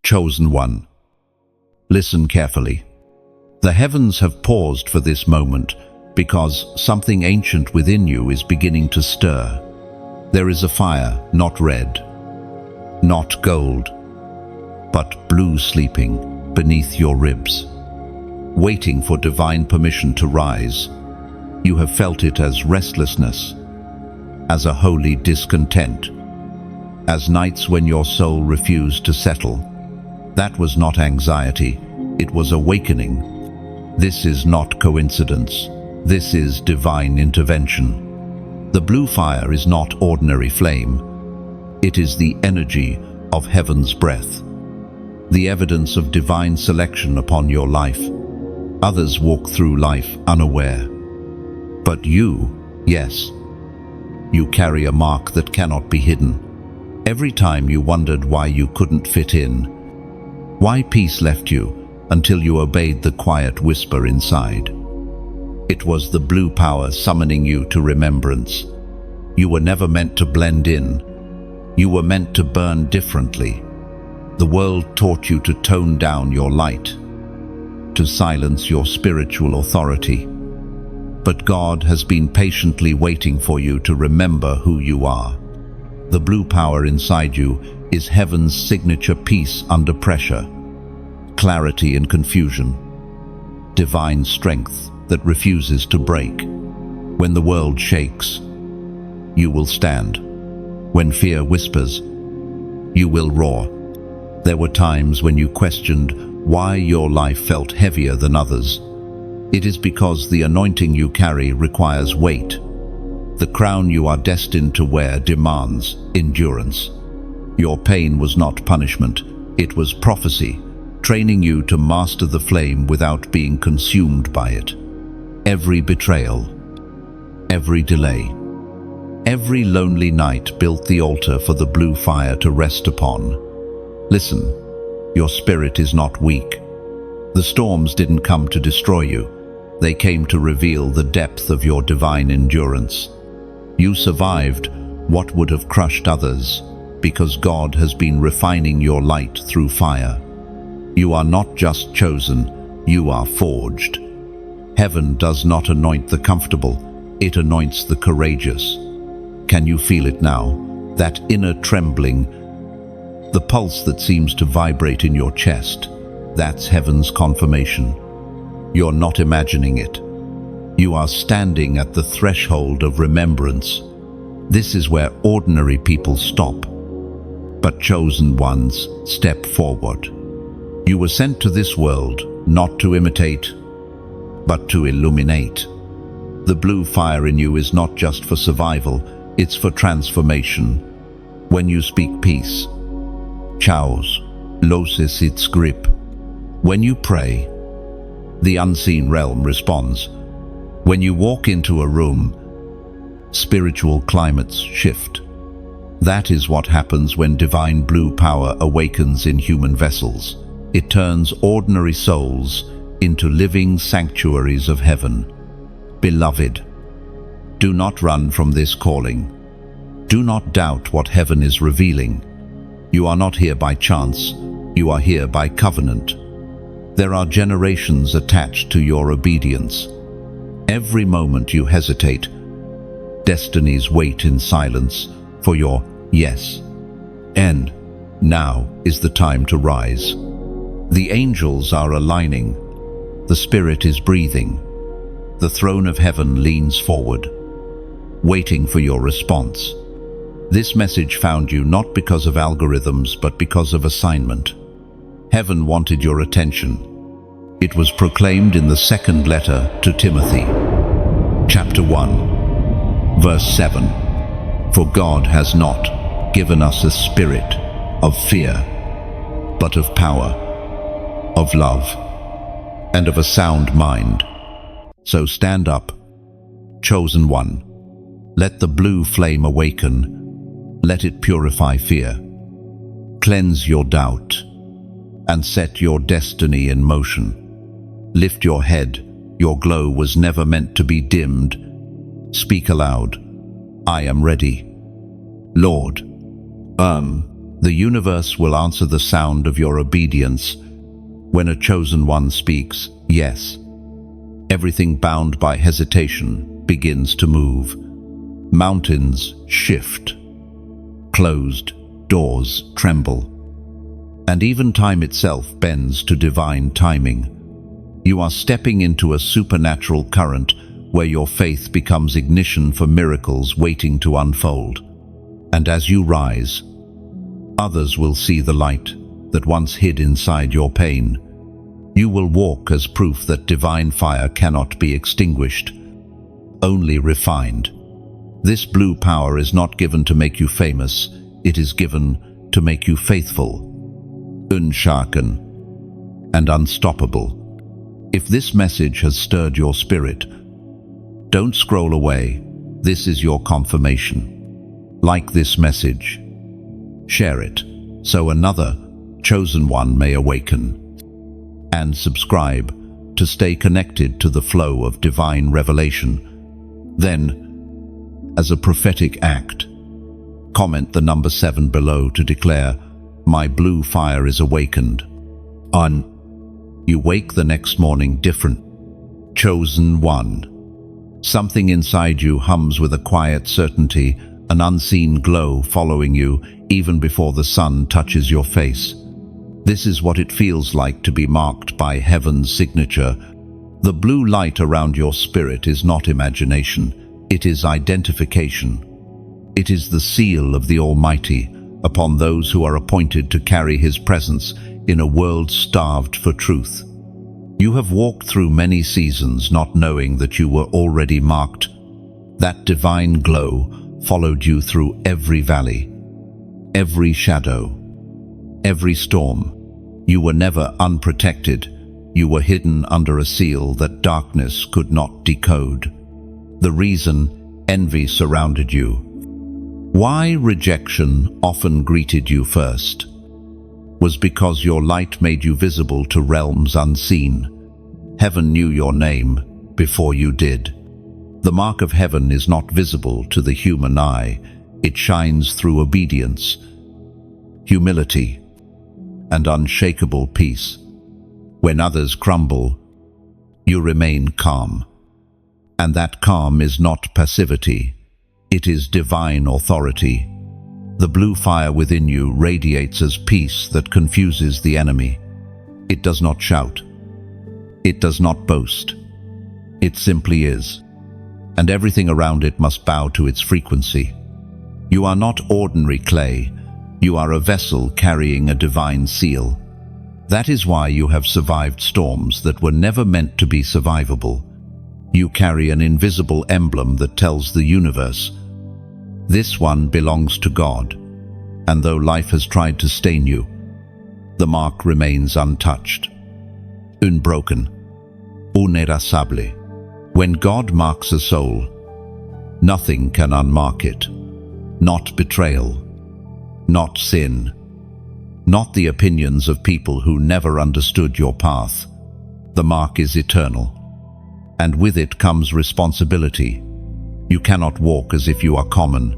Chosen one. Listen carefully. The heavens have paused for this moment because something ancient within you is beginning to stir. There is a fire, not red, not gold, but blue sleeping beneath your ribs, waiting for divine permission to rise. You have felt it as restlessness, as a holy discontent, as nights when your soul refused to settle. That was not anxiety, it was awakening. This is not coincidence. This is divine intervention. The blue fire is not ordinary flame. It is the energy of heaven's breath, the evidence of divine selection upon your life. Others walk through life unaware. But you, yes, you carry a mark that cannot be hidden. Every time you wondered why you couldn't fit in, why peace left you, until you obeyed the quiet whisper inside. It was the blue power summoning you to remembrance. You were never meant to blend in. You were meant to burn differently. The world taught you to tone down your light, to silence your spiritual authority. But God has been patiently waiting for you to remember who you are. The blue power inside you is heaven's signature peace under pressure, clarity in confusion, divine strength that refuses to break. When the world shakes, you will stand. When fear whispers, you will roar. There were times when you questioned why your life felt heavier than others. It is because the anointing you carry requires weight. The crown you are destined to wear demands endurance. Your pain was not punishment, it was prophecy, training you to master the flame without being consumed by it. Every betrayal, every delay, every lonely night built the altar for the blue fire to rest upon. Listen, your spirit is not weak. The storms didn't come to destroy you. They came to reveal the depth of your divine endurance. You survived what would have crushed others because God has been refining your light through fire. You are not just chosen, you are forged. Heaven does not anoint the comfortable, it anoints the courageous. Can you feel it now? That inner trembling, the pulse that seems to vibrate in your chest, that's heaven's confirmation. You're not imagining it. You are standing at the threshold of remembrance. This is where ordinary people stop, but chosen ones step forward. You were sent to this world not to imitate, but to illuminate. The blue fire in you is not just for survival, it's for transformation. When you speak peace, chaos loses its grip. When you pray, the unseen realm responds. When you walk into a room, spiritual climates shift. That is what happens when divine blue power awakens in human vessels. It turns ordinary souls into living sanctuaries of heaven. Beloved, do not run from this calling. Do not doubt what heaven is revealing. You are not here by chance, you are here by covenant. There are generations attached to your obedience. Every moment you hesitate, destinies wait in silence for your yes. And now is the time to rise. The angels are aligning. The Spirit is breathing. The throne of heaven leans forward, waiting for your response. This message found you not because of algorithms, but because of assignment. Heaven wanted your attention. It was proclaimed in the second letter to Timothy, chapter 1, verse 7. For God has not given us a spirit of fear, but of power, of love, and of a sound mind. So stand up, chosen one. Let the blue flame awaken. Let it purify fear, cleanse your doubt, and set your destiny in motion. Lift your head, your glow was never meant to be dimmed. Speak aloud, I am ready. Lord, The universe will answer the sound of your obedience. When a chosen one speaks, yes, everything bound by hesitation begins to move. Mountains shift. Closed doors tremble. And even time itself bends to divine timing. You are stepping into a supernatural current where your faith becomes ignition for miracles waiting to unfold. And as you rise, others will see the light that once hid inside your pain. You will walk as proof that divine fire cannot be extinguished, only refined. This blue power is not given to make you famous, it is given to make you faithful, unshaken, and unstoppable. If this message has stirred your spirit, don't scroll away. This is your confirmation. Like this message. Share it, so another chosen one may awaken. And subscribe to stay connected to the flow of divine revelation. Then, as a prophetic act, comment the number 7 below to declare, "My blue fire is awakened." You wake the next morning different. Chosen one. Something inside you hums with a quiet certainty, an unseen glow following you even before the sun touches your face. This is what it feels like to be marked by heaven's signature. The blue light around your spirit is not imagination, it is identification. It is the seal of the Almighty upon those who are appointed to carry His presence in a world starved for truth. You have walked through many seasons not knowing that you were already marked. That divine glow followed you through every valley, every shadow, every storm. You were never unprotected. You were hidden under a seal that darkness could not decode. The reason envy surrounded you, why rejection often greeted you first, was because your light made you visible to realms unseen. Heaven knew your name before you did. The mark of heaven is not visible to the human eye. It shines through obedience, humility, and unshakable peace. When others crumble, you remain calm. And that calm is not passivity. It is divine authority. The blue fire within you radiates as peace that confuses the enemy. It does not shout. It does not boast. It simply is. And everything around it must bow to its frequency. You are not ordinary clay. You are a vessel carrying a divine seal. That is why you have survived storms that were never meant to be survivable. You carry an invisible emblem that tells the universe, this one belongs to God. And though life has tried to stain you, the mark remains untouched, unbroken, inerasable. When God marks a soul, nothing can unmark it. Not betrayal, not sin, not the opinions of people who never understood your path. The mark is eternal, and with it comes responsibility. You cannot walk as if you are common.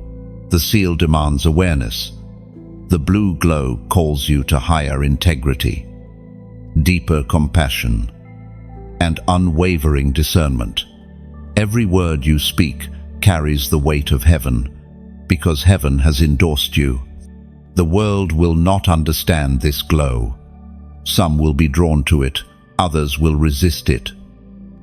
The seal demands awareness. The blue glow calls you to higher integrity, deeper compassion, and unwavering discernment. Every word you speak carries the weight of heaven, because heaven has endorsed you. The world will not understand this glow. Some will be drawn to it, others will resist it.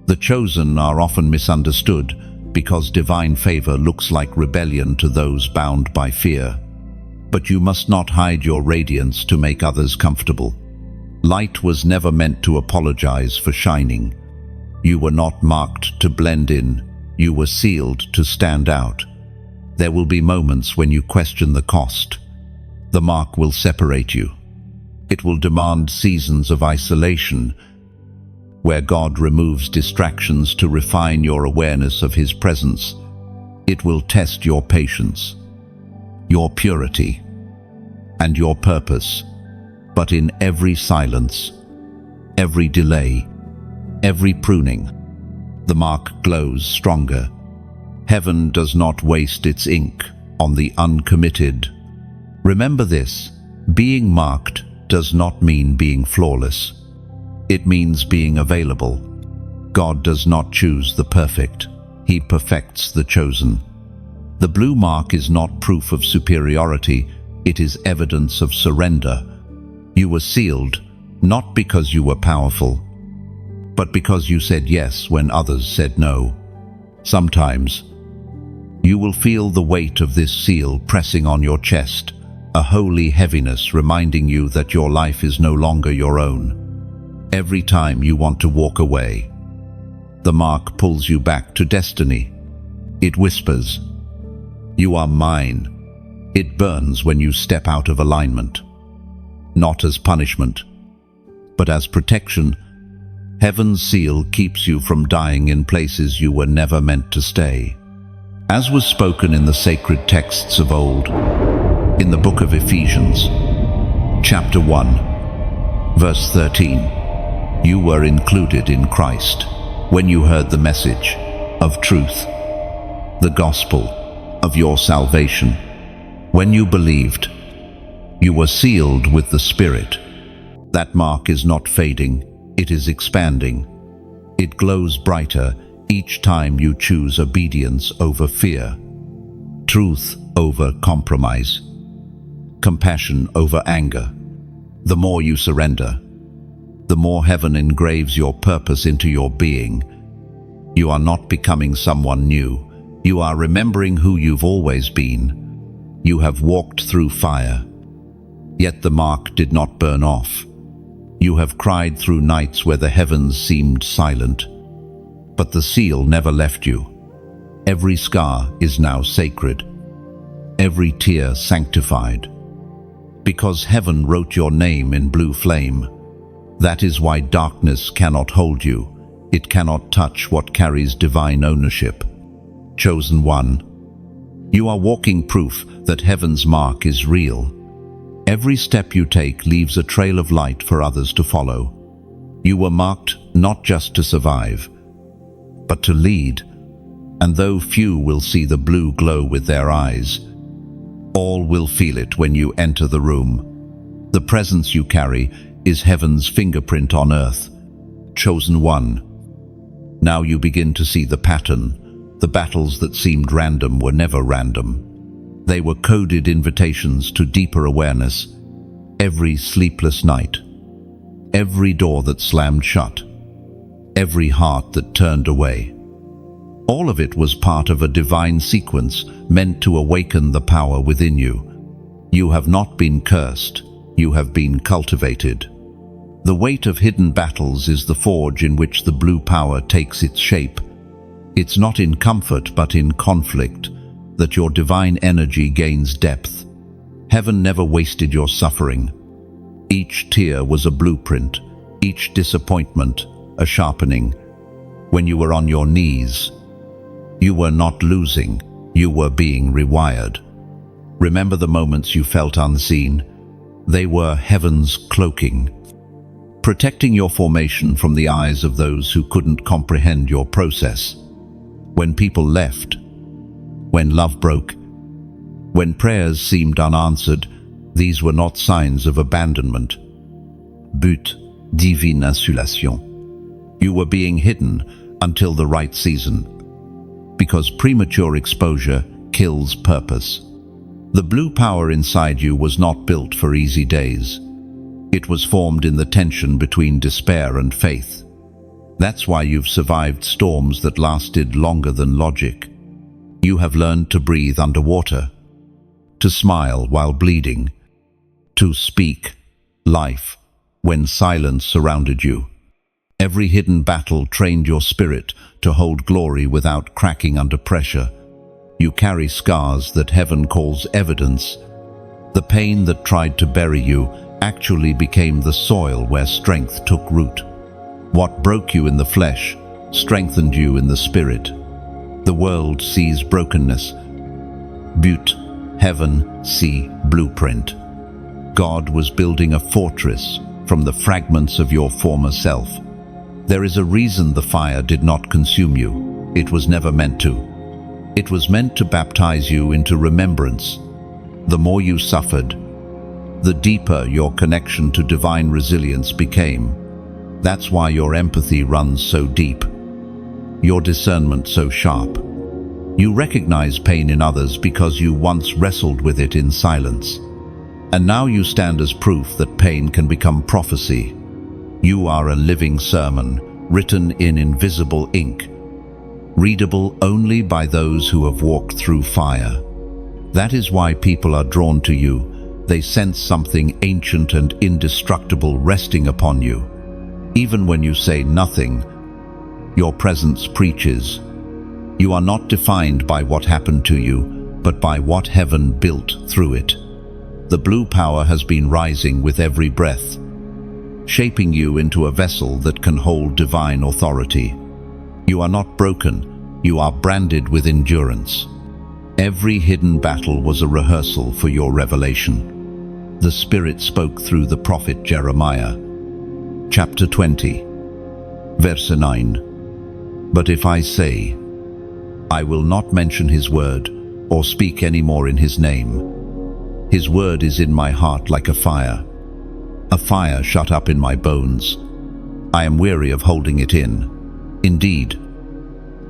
The chosen are often misunderstood because divine favor looks like rebellion to those bound by fear. But you must not hide your radiance to make others comfortable. Light was never meant to apologize for shining. You were not marked to blend in. You were sealed to stand out. There will be moments when you question the cost. The mark will separate you. It will demand seasons of isolation, where God removes distractions to refine your awareness of His presence. It will test your patience, your purity, and your purpose. But in every silence, every delay, every pruning, the mark glows stronger. Heaven does not waste its ink on the uncommitted. Remember this, Being marked does not mean being flawless. It means being available. God does not choose the perfect. He perfects the chosen. The blue mark is not proof of superiority. It is evidence of surrender. You were sealed, not because you were powerful, but because you said yes when others said no. Sometimes, you will feel the weight of this seal pressing on your chest, a holy heaviness reminding you that your life is no longer your own. Every time you want to walk away, the mark pulls you back to destiny. It whispers, "You are mine." It burns when you step out of alignment. Not as punishment, but as protection. Heaven's seal keeps you from dying in places you were never meant to stay. As was spoken in the sacred texts of old, in the book of Ephesians, chapter 1, verse 13, you were included in Christ when you heard the message of truth, the gospel of your salvation. When you believed, you were sealed with the Spirit. That mark is not fading, it is expanding. It glows brighter each time you choose obedience over fear, truth over compromise, compassion over anger. The more you surrender, the more heaven engraves your purpose into your being. You are not becoming someone new. You are remembering who you've always been. You have walked through fire, yet the mark did not burn off. You have cried through nights where the heavens seemed silent, but the seal never left you. Every scar is now sacred, every tear sanctified, because heaven wrote your name in blue flame. That is why darkness cannot hold you. It cannot touch what carries divine ownership. Chosen one, you are walking proof that heaven's mark is real. Every step you take leaves a trail of light for others to follow. You were marked not just to survive, but to lead. And though few will see the blue glow with their eyes, all will feel it when you enter the room. The presence you carry is heaven's fingerprint on earth. Chosen one. Now you begin to see the pattern. The battles that seemed random were never random. They were coded invitations to deeper awareness. Every sleepless night, every door that slammed shut, every heart that turned away. All of it was part of a divine sequence meant to awaken the power within you. You have not been cursed, you have been cultivated. The weight of hidden battles is the forge in which the blue power takes its shape. It's not in comfort but in conflict that your divine energy gains depth. Heaven never wasted your suffering. Each tear was a blueprint, each disappointment a sharpening. When you were on your knees, you were not losing, you were being rewired. Remember the moments you felt unseen? They were heaven's cloaking, protecting your formation from the eyes of those who couldn't comprehend your process. When people left, when love broke, when prayers seemed unanswered, these were not signs of abandonment. But divine insulation. You were being hidden until the right season, because premature exposure kills purpose. The blue power inside you was not built for easy days. It was formed in the tension between despair and faith. That's why you've survived storms that lasted longer than logic. You have learned to breathe underwater, to smile while bleeding, to speak life when silence surrounded you. Every hidden battle trained your spirit to hold glory without cracking under pressure. You carry scars that heaven calls evidence. The pain that tried to bury you actually became the soil where strength took root. What broke you in the flesh strengthened you in the spirit. The world sees brokenness. But heaven see blueprint. God was building a fortress from the fragments of your former self. There is a reason the fire did not consume you. It was never meant to. It was meant to baptize you into remembrance. The more you suffered, the deeper your connection to divine resilience became. That's why your empathy runs so deep, your discernment so sharp. You recognize pain in others because you once wrestled with it in silence. And now you stand as proof that pain can become prophecy. You are a living sermon, written in invisible ink, readable only by those who have walked through fire. That is why people are drawn to you. They sense something ancient and indestructible resting upon you. Even when you say nothing, your presence preaches. You are not defined by what happened to you, but by what heaven built through it. The blue power has been rising with every breath, shaping you into a vessel that can hold divine authority. You are not broken, you are branded with endurance. Every hidden battle was a rehearsal for your revelation. The Spirit spoke through the prophet Jeremiah. Chapter 20, verse 9. But if I say, I will not mention his word, or speak any more in his name, his word is in my heart like a fire shut up in my bones. I am weary of holding it in. Indeed,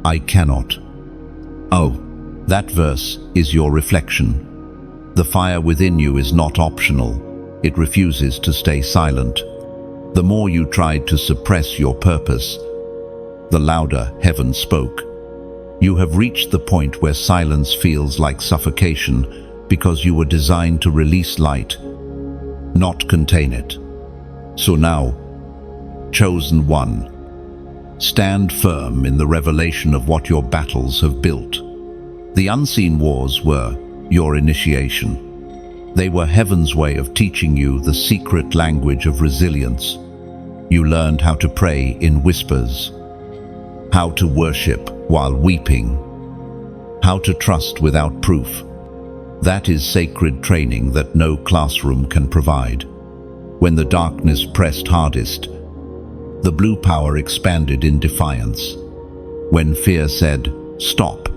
I cannot. Oh, that verse is your reflection. The fire within you is not optional. It refuses to stay silent. The more you tried to suppress your purpose, the louder heaven spoke. You have reached the point where silence feels like suffocation because you were designed to release light, not contain it. So now, chosen one, stand firm in the revelation of what your battles have built. The unseen wars were your initiation. They were heaven's way of teaching you the secret language of resilience. You learned how to pray in whispers, how to worship while weeping, how to trust without proof. That is sacred training that no classroom can provide. When the darkness pressed hardest, the blue power expanded in defiance. When fear said, "Stop,"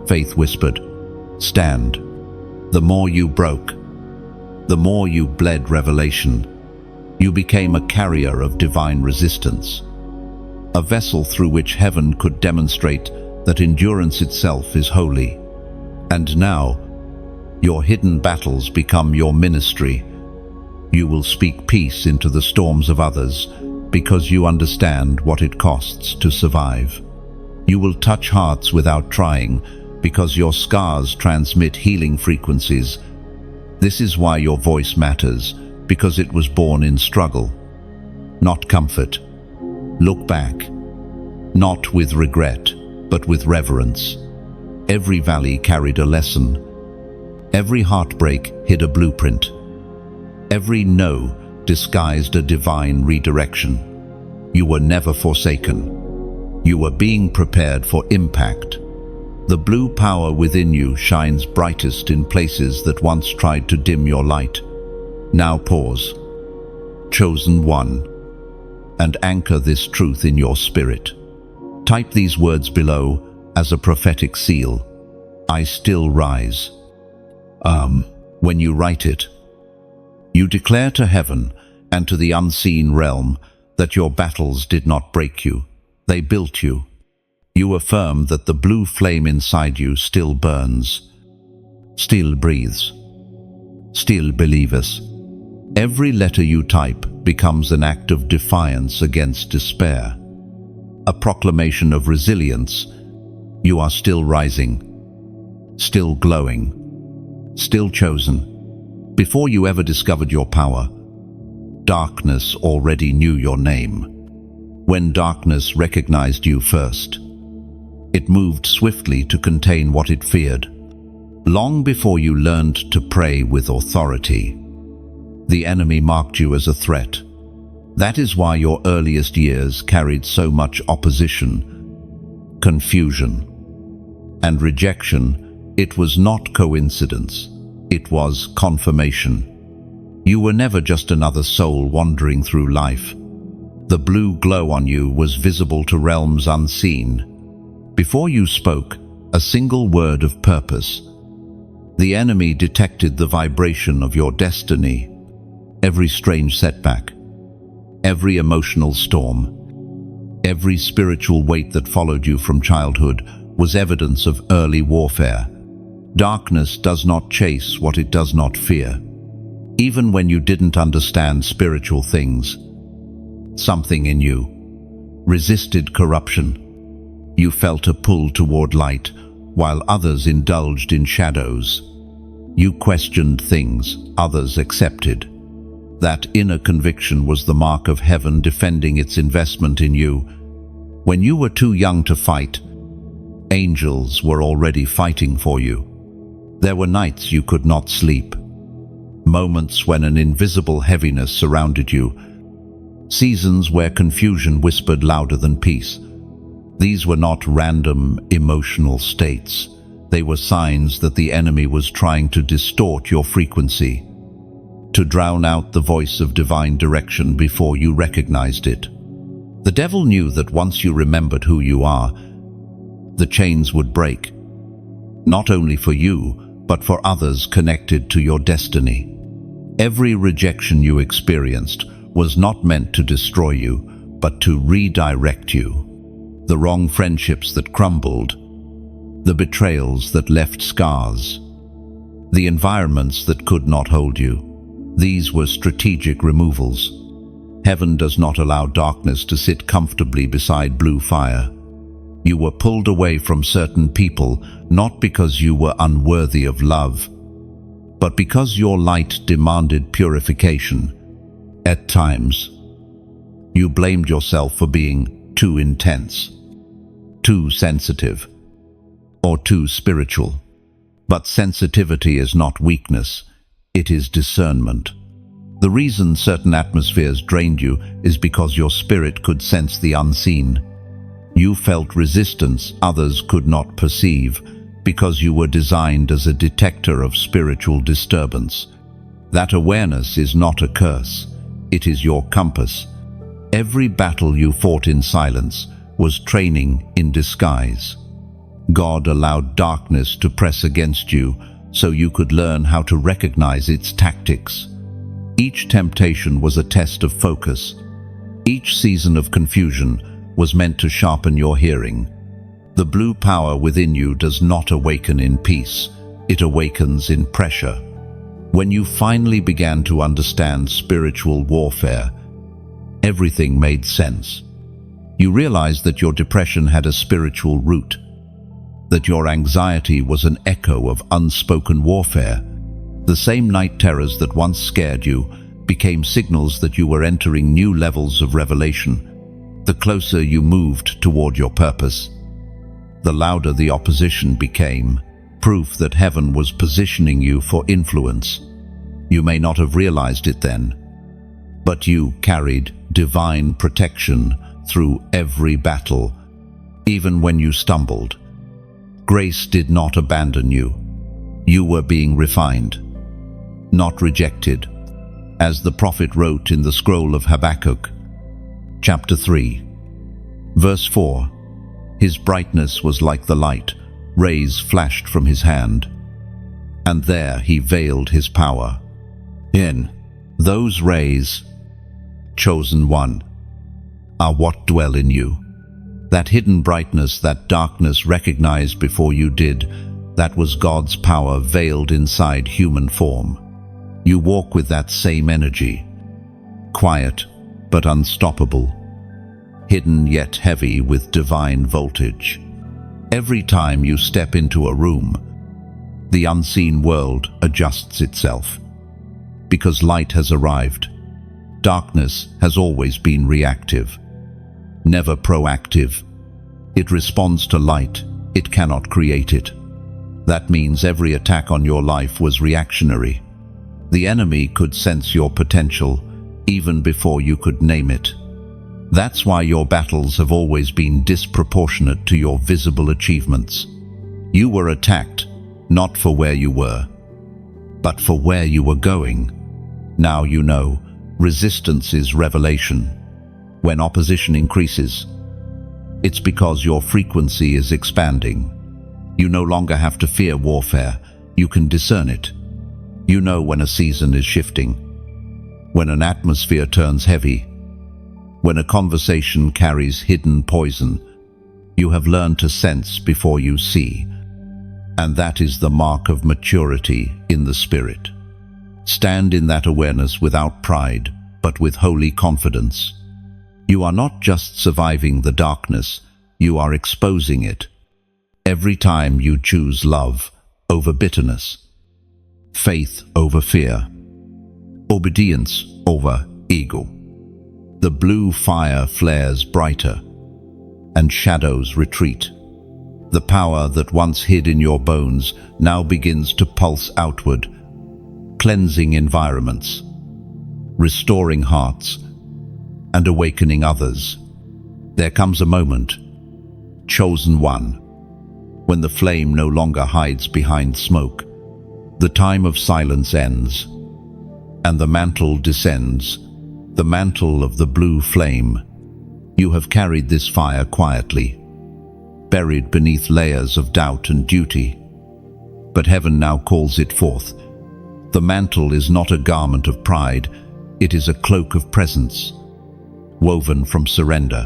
faith whispered, "Stand." The more you broke, the more you bled revelation. You became a carrier of divine resistance, a vessel through which heaven could demonstrate that endurance itself is holy. And now, your hidden battles become your ministry. You will speak peace into the storms of others because you understand what it costs to survive. You will touch hearts without trying because your scars transmit healing frequencies. This is why your voice matters, because it was born in struggle, not comfort. Look back, not with regret, but with reverence. Every valley carried a lesson. Every heartbreak hid a blueprint. Every no disguised a divine redirection. You were never forsaken. You were being prepared for impact. The blue power within you shines brightest in places that once tried to dim your light. Now pause, chosen one, and anchor this truth in your spirit. Type these words below as a prophetic seal. I still rise. When you write it, you declare to heaven and to the unseen realm that your battles did not break you, they built you. You affirm that the blue flame inside you still burns, still breathes, still believes. Every letter you type becomes an act of defiance against despair, a proclamation of resilience. You are still rising, still glowing, still chosen. Before you ever discovered your power, darkness already knew your name. When darkness recognized you first, it moved swiftly to contain what it feared. Long before you learned to pray with authority, the enemy marked you as a threat. That is why your earliest years carried so much opposition, confusion, and rejection. It was not coincidence. It was confirmation. You were never just another soul wandering through life. The blue glow on you was visible to realms unseen. Before you spoke a single word of purpose, The enemy detected the vibration of your destiny, every strange setback, every emotional storm, every spiritual weight that followed you from childhood was evidence of early warfare. Darkness does not chase what it does not fear. Even when you didn't understand spiritual things, something in you resisted corruption. You felt a pull toward light, while others indulged in shadows. You questioned things others accepted. That inner conviction was the mark of heaven defending its investment in you. When you were too young to fight, angels were already fighting for you. There were nights you could not sleep, moments when an invisible heaviness surrounded you, seasons where confusion whispered louder than peace. These were not random emotional states. They were signs that the enemy was trying to distort your frequency, to drown out the voice of divine direction before you recognized it. The devil knew that once you remembered who you are, the chains would break, not only for you, but for others connected to your destiny. Every rejection you experienced was not meant to destroy you, but to redirect you. The wrong friendships that crumbled, the betrayals that left scars, the environments that could not hold you. These were strategic removals. Heaven does not allow darkness to sit comfortably beside blue fire. You were pulled away from certain people, not because you were unworthy of love, but because your light demanded purification. At times, you blamed yourself for being too intense, too sensitive, or too spiritual. But sensitivity is not weakness, it is discernment. The reason certain atmospheres drained you is because your spirit could sense the unseen. You felt resistance others could not perceive, because you were designed as a detector of spiritual disturbance. That awareness is not a curse, it is your compass. Every battle you fought in silence was training in disguise. God allowed darkness to press against you so you could learn how to recognize its tactics. Each temptation was a test of focus. Each season of confusion was meant to sharpen your hearing. The blue power within you does not awaken in peace, it awakens in pressure. When you finally began to understand spiritual warfare, everything made sense. You realized that your depression had a spiritual root, that your anxiety was an echo of unspoken warfare. The same night terrors that once scared you became signals that you were entering new levels of revelation. The closer you moved toward your purpose, the louder the opposition became, proof that heaven was positioning you for influence. You may not have realized it then, but you carried divine protection through every battle, even when you stumbled. Grace did not abandon you. You were being refined, not rejected. As the prophet wrote in the scroll of Habakkuk, chapter 3, verse 4, his brightness was like the light, rays flashed from his hand, and there he veiled his power. In those rays, chosen one, are what dwell in you. That hidden brightness that darkness recognized before you did, that was God's power veiled inside human form. You walk with that same energy, quiet but unstoppable, hidden yet heavy with divine voltage. Every time you step into a room, the unseen world adjusts itself. Because light has arrived, darkness has always been reactive, never proactive. It responds to light, it cannot create it. That means every attack on your life was reactionary. The enemy could sense your potential even before you could name it. That's why your battles have always been disproportionate to your visible achievements. You were attacked, not for where you were, but for where you were going. Now you know, resistance is revelation. When opposition increases, it's because your frequency is expanding. You no longer have to fear warfare. You can discern it. You know when a season is shifting, when an atmosphere turns heavy, when a conversation carries hidden poison. You have learned to sense before you see, and that is the mark of maturity in the Spirit. Stand in that awareness without pride, but with holy confidence. You are not just surviving the darkness, you are exposing it. Every time you choose love over bitterness, faith over fear, obedience over ego, the blue fire flares brighter, and shadows retreat. The power that once hid in your bones now begins to pulse outward, cleansing environments, restoring hearts, and awakening others. There comes a moment, chosen one, when the flame no longer hides behind smoke. The time of silence ends, and the mantle descends, the mantle of the blue flame. You have carried this fire quietly, buried beneath layers of doubt and duty. But heaven now calls it forth. The mantle is not a garment of pride, it is a cloak of presence, woven from surrender.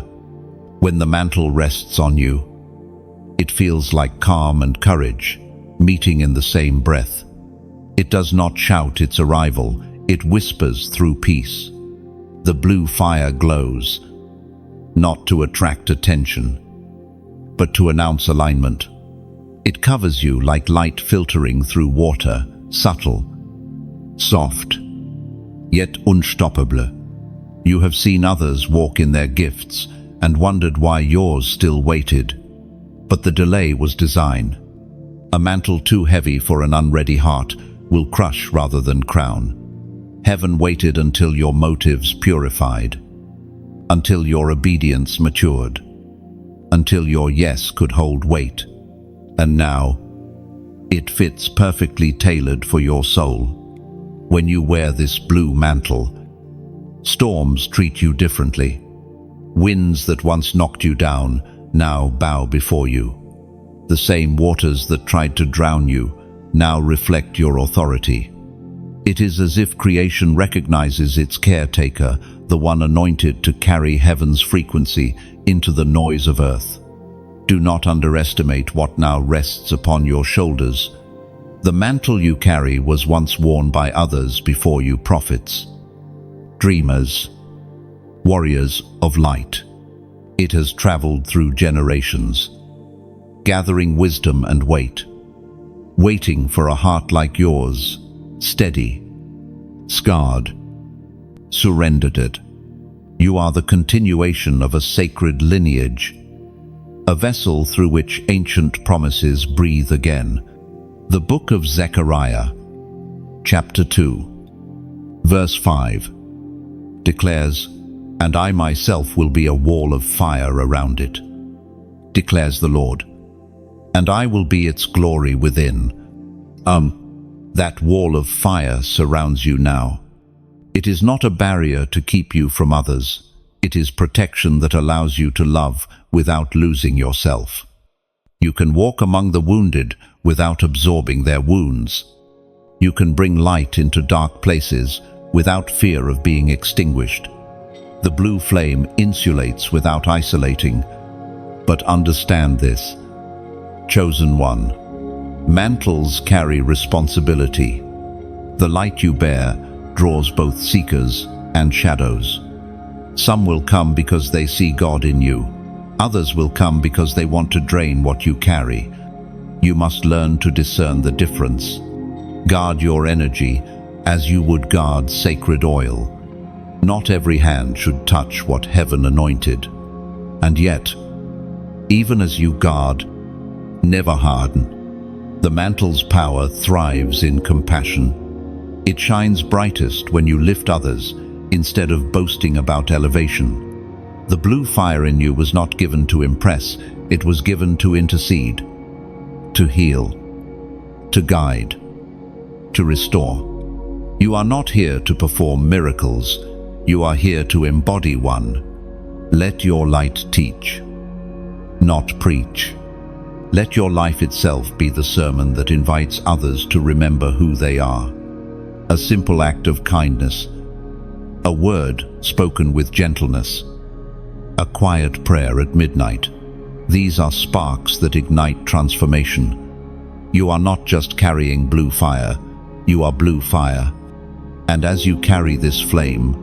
When the mantle rests on you, it feels like calm and courage, meeting in the same breath. It does not shout its arrival, it whispers through peace. The blue fire glows, not to attract attention, but to announce alignment. It covers you like light filtering through water, subtle, soft, yet unstoppable. You have seen others walk in their gifts and wondered why yours still waited. But the delay was design. A mantle too heavy for an unready heart will crush rather than crown. Heaven waited until your motives purified, until your obedience matured, until your yes could hold weight. And now, it fits perfectly tailored for your soul. When you wear this blue mantle, storms treat you differently. Winds that once knocked you down now bow before you. The same waters that tried to drown you now reflect your authority. It is as if creation recognizes its caretaker, the one anointed to carry heaven's frequency into the noise of earth. Do not underestimate what now rests upon your shoulders. The mantle you carry was once worn by others before you, prophets, dreamers, warriors of light. It has traveled through generations, gathering wisdom and weight, waiting for a heart like yours, steady, scarred, surrendered. You are the continuation of a sacred lineage, a vessel through which ancient promises breathe again. The book of Zechariah, chapter 2, verse 5, declares, "And I myself will be a wall of fire around it, declares the Lord, and I will be its glory within." That wall of fire surrounds you now. It is not a barrier to keep you from others. It is protection that allows you to love without losing yourself. You can walk among the wounded without absorbing their wounds. You can bring light into dark places without fear of being extinguished. The blue flame insulates without isolating. But understand this, chosen one, mantles carry responsibility. The light you bear draws both seekers and shadows. Some will come because they see God in you. Others will come because they want to drain what you carry. You must learn to discern the difference. Guard your energy as you would guard sacred oil. Not every hand should touch what heaven anointed. And yet, even as you guard, never harden. The mantle's power thrives in compassion. It shines brightest when you lift others instead of boasting about elevation. The blue fire in you was not given to impress, it was given to intercede, to heal, to guide, to restore. You are not here to perform miracles, you are here to embody one. Let your light teach, not preach. Let your life itself be the sermon that invites others to remember who they are. A simple act of kindness, a word spoken with gentleness, a quiet prayer at midnight. These are sparks that ignite transformation. You are not just carrying blue fire, you are blue fire. And as you carry this flame,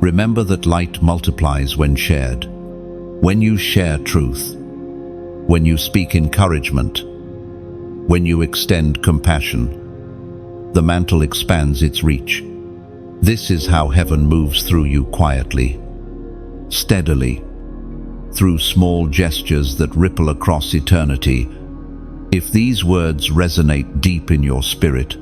remember that light multiplies when shared. When you share truth, when you speak encouragement, when you extend compassion, the mantle expands its reach. This is how heaven moves through you quietly, steadily, through small gestures that ripple across eternity. If these words resonate deep in your spirit,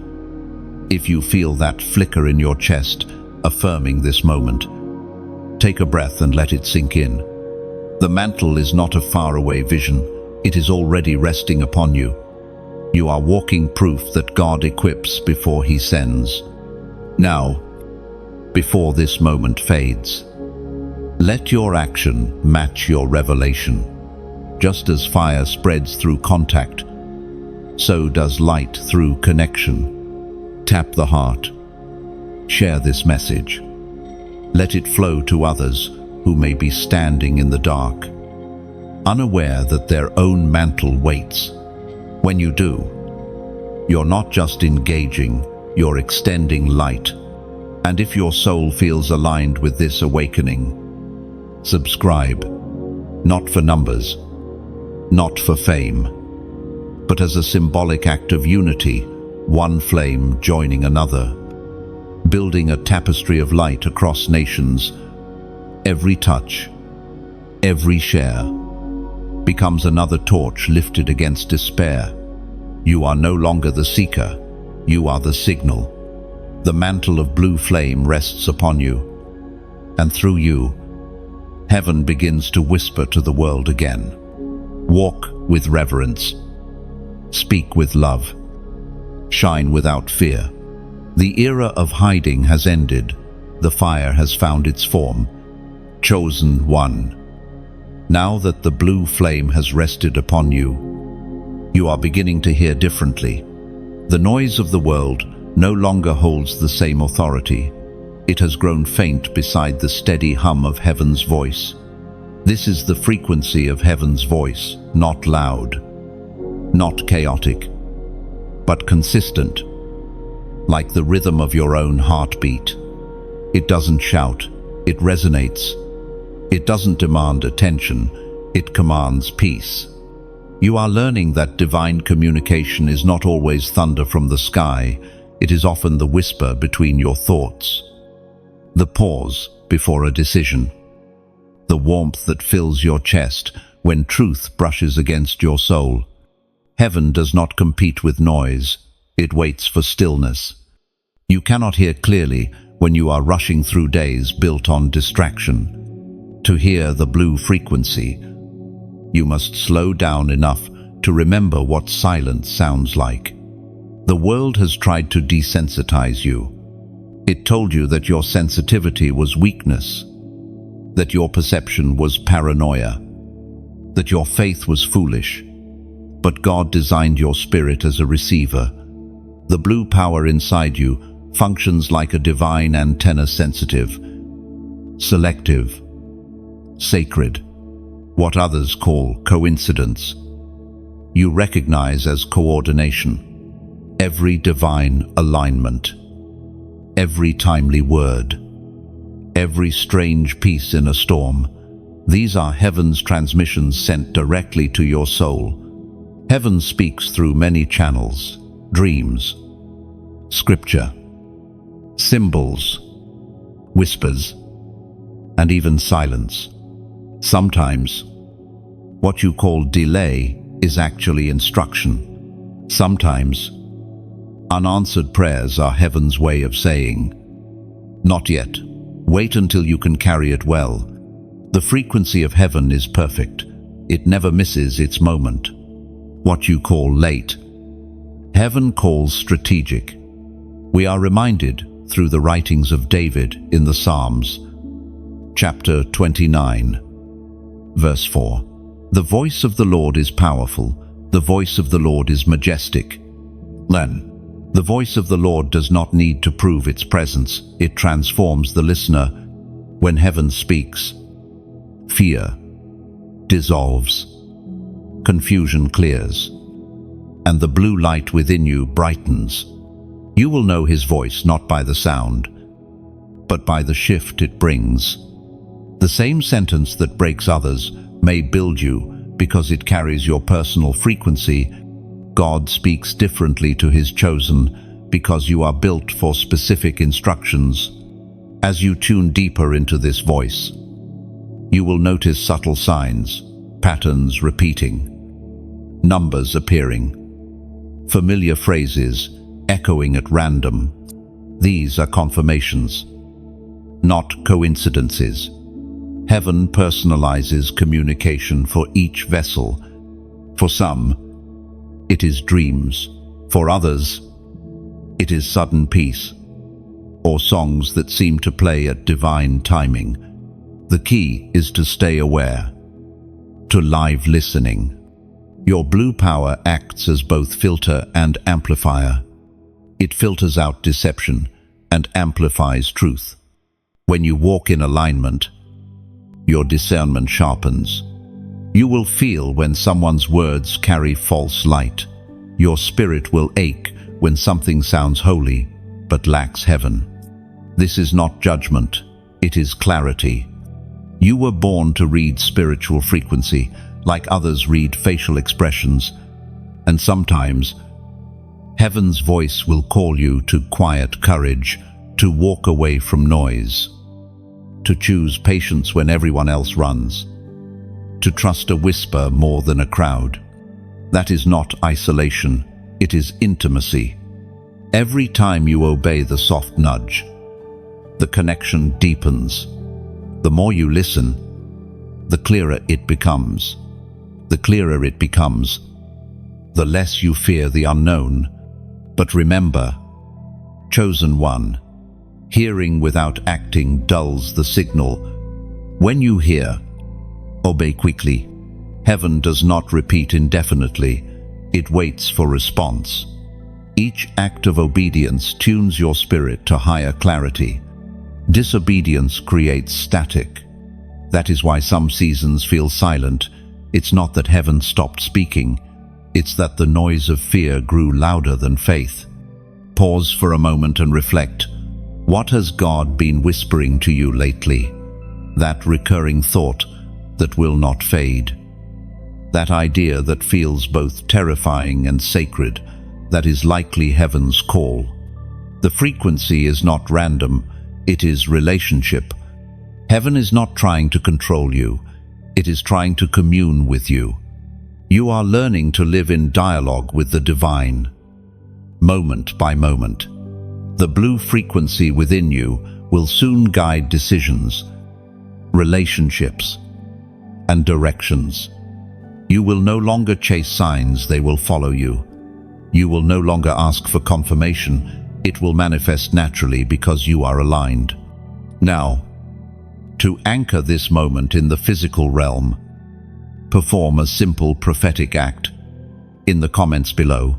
if you feel that flicker in your chest affirming this moment, take a breath and let it sink in. The mantle is not a faraway vision, it is already resting upon you. You are walking proof that God equips before He sends. Now, before this moment fades, let your action match your revelation. Just as fire spreads through contact, so does light through connection. Tap the heart. Share this message. Let it flow to others who may be standing in the dark, unaware that their own mantle waits. When you do, you're not just engaging, you're extending light. And if your soul feels aligned with this awakening, subscribe, not for numbers, not for fame, but as a symbolic act of unity, one flame joining another, building a tapestry of light across nations. Every touch, every share, becomes another torch lifted against despair. You are no longer the seeker, you are the signal. The mantle of blue flame rests upon you, and through you, heaven begins to whisper to the world again. Walk with reverence, speak with love, shine without fear. The era of hiding has ended, the fire has found its form. Chosen one. Now that the blue flame has rested upon you, you are beginning to hear differently. The noise of the world no longer holds the same authority. It has grown faint beside the steady hum of heaven's voice. This is the frequency of heaven's voice, not loud, not chaotic, but consistent, like the rhythm of your own heartbeat. It doesn't shout, it resonates. It doesn't demand attention, it commands peace. You are learning that divine communication is not always thunder from the sky, it is often the whisper between your thoughts, the pause before a decision, the warmth that fills your chest when truth brushes against your soul. Heaven does not compete with noise, it waits for stillness. You cannot hear clearly when you are rushing through days built on distraction. To hear the blue frequency, you must slow down enough to remember what silence sounds like. The world has tried to desensitize you. It told you that your sensitivity was weakness, that your perception was paranoia, that your faith was foolish. But God designed your spirit as a receiver. The blue power inside you functions like a divine antenna, sensitive, selective, sacred. What others call coincidence, you recognize as coordination. Every divine alignment, every timely word, every strange piece in a storm, these are heaven's transmissions sent directly to your soul. Heaven speaks through many channels: dreams, scripture, symbols, whispers, and even silence. Sometimes, what you call delay is actually instruction. Sometimes, unanswered prayers are heaven's way of saying, "Not yet. Wait until you can carry it well." The frequency of heaven is perfect. It never misses its moment. What you call late, heaven calls strategic. We are reminded through the writings of David in the Psalms, chapter 29, verse 4. The voice of the Lord is powerful, The voice of the Lord is majestic. Learn. The voice of the Lord does not need to prove its presence. It transforms the listener. When heaven speaks, fear dissolves, confusion clears, and the blue light within you brightens. You will know his voice not by the sound, but by the shift it brings. The same sentence that breaks others may build you because it carries your personal frequency. God speaks differently to his chosen because you are built for specific instructions. As you tune deeper into this voice, you will notice subtle signs, patterns repeating, numbers appearing, familiar phrases echoing at random. These are confirmations, not coincidences. Heaven personalizes communication for each vessel. For some, it is dreams. For others, it is sudden peace, or songs that seem to play at divine timing. The key is to stay aware, to live listening. Your blue power acts as both filter and amplifier. It filters out deception and amplifies truth. When you walk in alignment, your discernment sharpens. You will feel when someone's words carry false light. Your spirit will ache when something sounds holy but lacks heaven. This is not judgment, it is clarity. You were born to read spiritual frequency, like others read facial expressions, and sometimes heaven's voice will call you to quiet courage, to walk away from noise, to choose patience when everyone else runs, to trust a whisper more than a crowd. That is not isolation, it is intimacy. Every time you obey the soft nudge, the connection deepens. The more you listen, the clearer it becomes. The clearer it becomes, the less you fear the unknown. But remember, chosen one, hearing without acting dulls the signal. When you hear, obey quickly. Heaven does not repeat indefinitely, it waits for response. Each act of obedience tunes your spirit to higher clarity. Disobedience creates static. That is why some seasons feel silent. It's not that heaven stopped speaking, it's that the noise of fear grew louder than faith. Pause for a moment and reflect. What has God been whispering to you lately? That recurring thought that will not fade. That idea that feels both terrifying and sacred, that is likely heaven's call. The frequency is not random, it is relationship. Heaven is not trying to control you, it is trying to commune with you. You are learning to live in dialogue with the divine. Moment by moment, the blue frequency within you will soon guide decisions, relationships, and directions. You will no longer chase signs, they will follow you. You will no longer ask for confirmation, it will manifest naturally because you are aligned. Now, to anchor this moment in the physical realm, perform a simple prophetic act. In the comments below,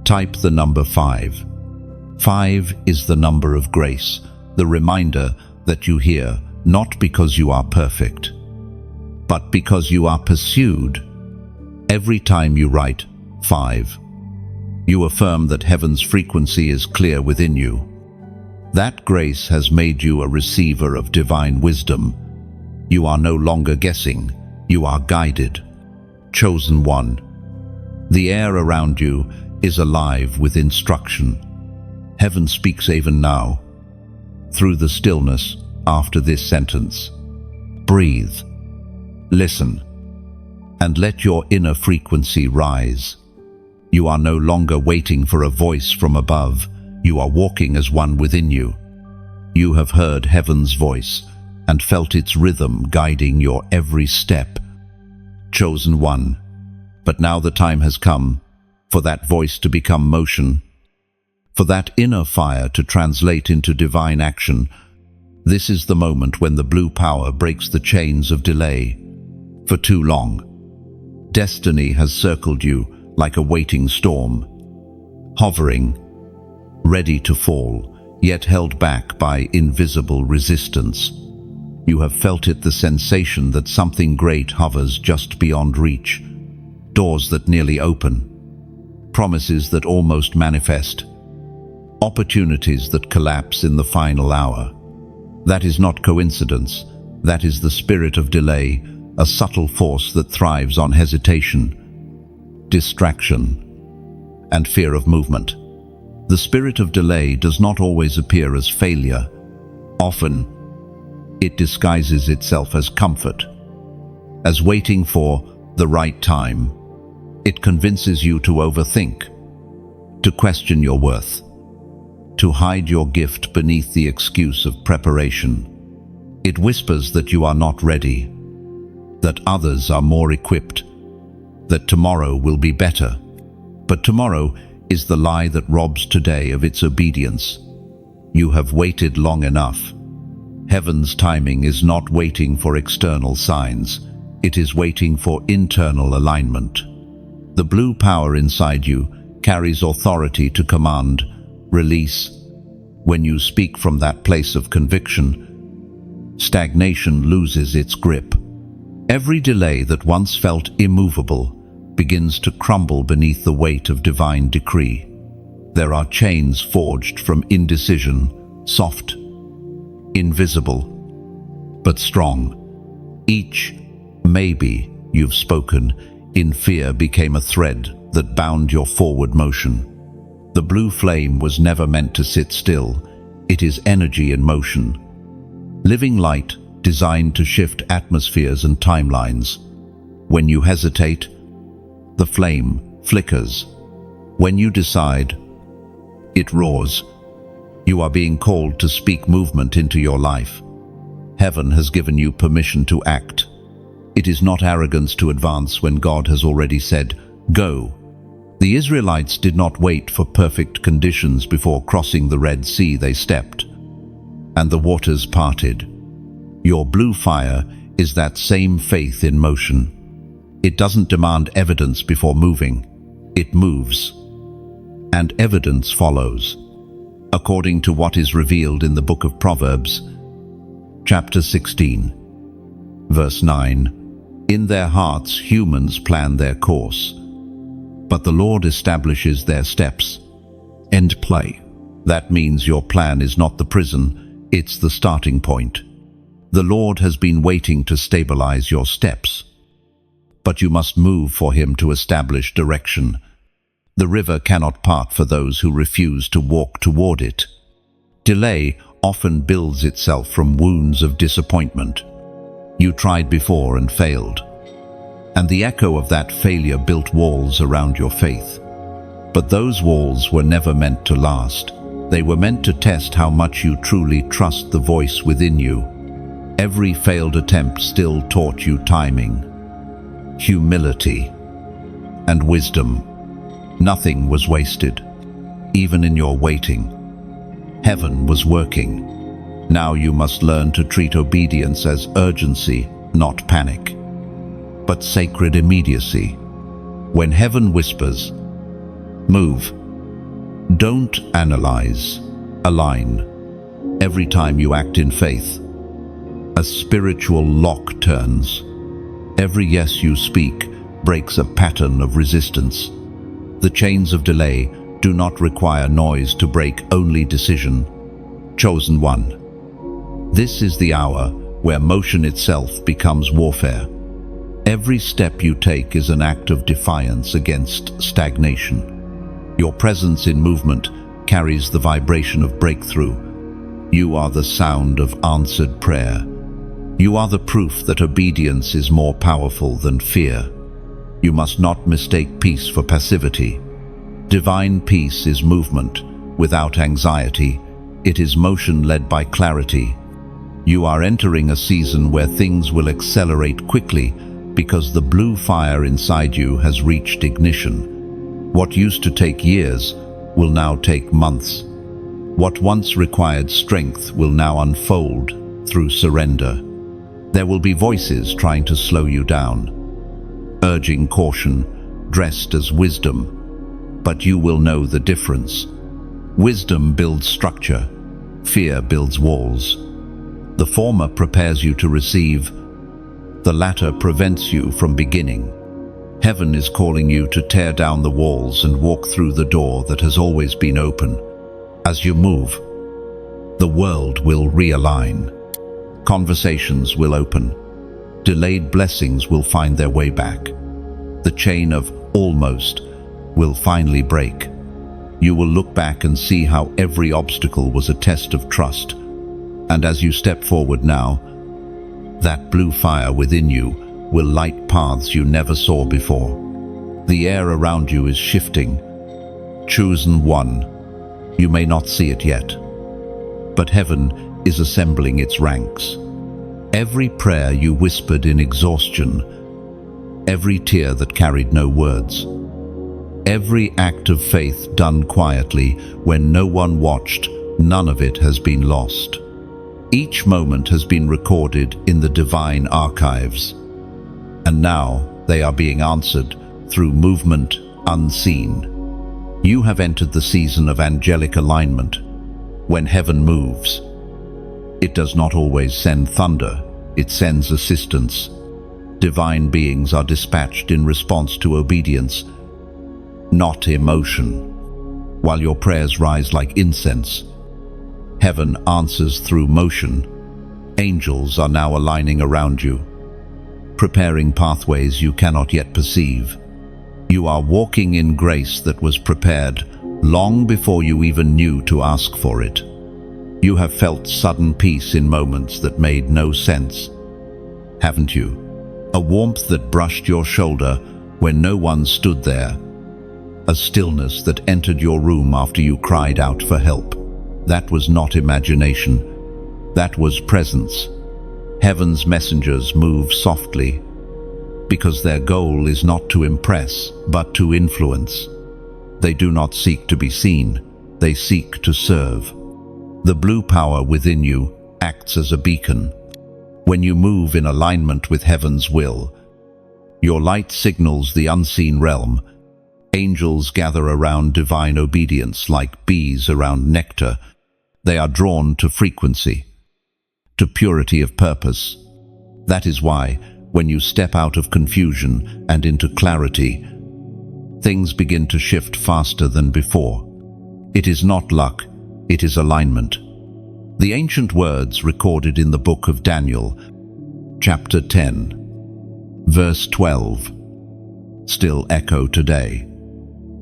type the number 5. 5 is the number of grace, the reminder that you hear not because you are perfect, but because you are pursued. Every time you write 5, you affirm that heaven's frequency is clear within you. That grace has made you a receiver of divine wisdom. You are no longer guessing, you are guided. Chosen one. The air around you is alive with instruction. Heaven speaks even now, through the stillness after this sentence. Breathe, listen, and let your inner frequency rise. You are no longer waiting for a voice from above. You are walking as one within you. You have heard heaven's voice and felt its rhythm guiding your every step. Chosen one. But now the time has come for that voice to become motion, for that inner fire to translate into divine action. This is the moment when the blue power breaks the chains of delay. For too long, Destiny has circled you like a waiting storm, hovering, ready to fall, yet held back by invisible resistance. You have felt it, the sensation that something great hovers just beyond reach, doors that nearly open, promises that almost manifest, opportunities that collapse in the final hour. That is not coincidence. That is the spirit of delay, a subtle force that thrives on hesitation, distraction, and fear of movement. The spirit of delay does not always appear as failure. Often, it disguises itself as comfort, as waiting for the right time. It convinces you to overthink, to question your worth, to hide your gift beneath the excuse of preparation. It whispers that you are not ready, that others are more equipped, that tomorrow will be better. But tomorrow is the lie that robs today of its obedience. You have waited long enough. Heaven's timing is not waiting for external signs. It is waiting for internal alignment. The blue power inside you carries authority to command, release. When you speak from that place of conviction, stagnation loses its grip. Every delay that once felt immovable begins to crumble beneath the weight of divine decree. There are chains forged from indecision, soft, invisible, but strong. Each maybe you've spoken in fear became a thread that bound your forward motion. The blue flame was never meant to sit still. It is energy in motion, living light designed to shift atmospheres and timelines. When you hesitate, the flame flickers. When you decide, it roars. You are being called to speak movement into your life. Heaven has given you permission to act. It is not arrogance to advance when God has already said, go. The Israelites did not wait for perfect conditions before crossing the Red Sea. They stepped, and the waters parted. Your blue fire is that same faith in motion. It doesn't demand evidence before moving. It moves, and evidence follows. According to what is revealed in the book of Proverbs, chapter 16, verse 9, in their hearts humans plan their course, but the Lord establishes their steps. End play. That means your plan is not the prison, it's the starting point. The Lord has been waiting to stabilize your steps, but you must move for Him to establish direction. The river cannot part for those who refuse to walk toward it. Delay often builds itself from wounds of disappointment. You tried before and failed, and the echo of that failure built walls around your faith. But those walls were never meant to last. They were meant to test how much you truly trust the voice within you. Every failed attempt still taught you timing, humility, and wisdom. Nothing was wasted, even in your waiting. Heaven was working. Now you must learn to treat obedience as urgency, not panic, but sacred immediacy. When heaven whispers, move. Don't analyze, align. Every time you act in faith, a spiritual lock turns. Every yes you speak breaks a pattern of resistance. The chains of delay do not require noise to break, only decision. Chosen one. This is the hour where motion itself becomes warfare. Every step you take is an act of defiance against stagnation. Your presence in movement carries the vibration of breakthrough. You are the sound of answered prayer. You are the proof that obedience is more powerful than fear. You must not mistake peace for passivity. Divine peace is movement without anxiety. It is motion led by clarity. You are entering a season where things will accelerate quickly because the blue fire inside you has reached ignition. What used to take years will now take months. What once required strength will now unfold through surrender. There will be voices trying to slow you down, urging caution, dressed as wisdom. But you will know the difference. Wisdom builds structure, fear builds walls. The former prepares you to receive, the latter prevents you from beginning. Heaven is calling you to tear down the walls and walk through the door that has always been open. As you move, the world will realign. Conversations will open. Delayed blessings will find their way back. The chain of almost will finally break. You will look back and see how every obstacle was a test of trust. And as you step forward now, that blue fire within you will light paths you never saw before. The air around you is shifting. Chosen one. You may not see it yet, but heaven is assembling its ranks. Every prayer you whispered in exhaustion, every tear that carried no words, every act of faith done quietly when no one watched, none of it has been lost. Each moment has been recorded in the divine archives, and now they are being answered through movement unseen. You have entered the season of angelic alignment. When heaven moves, it does not always send thunder, it sends assistance. Divine beings are dispatched in response to obedience, not emotion. While your prayers rise like incense, heaven answers through motion. Angels are now aligning around you, preparing pathways you cannot yet perceive. You are walking in grace that was prepared long before you even knew to ask for it. You have felt sudden peace in moments that made no sense, haven't you? A warmth that brushed your shoulder when no one stood there. A stillness that entered your room after you cried out for help. That was not imagination. That was presence. Heaven's messengers move softly, because their goal is not to impress, but to influence. They do not seek to be seen, they seek to serve. The blue power within you acts as a beacon. When you move in alignment with heaven's will, your light signals the unseen realm. Angels gather around divine obedience like bees around nectar. They are drawn to frequency, to purity of purpose. That is why, when you step out of confusion and into clarity, things begin to shift faster than before. It is not luck, it is alignment. The ancient words recorded in the book of Daniel, chapter 10, verse 12, still echo today.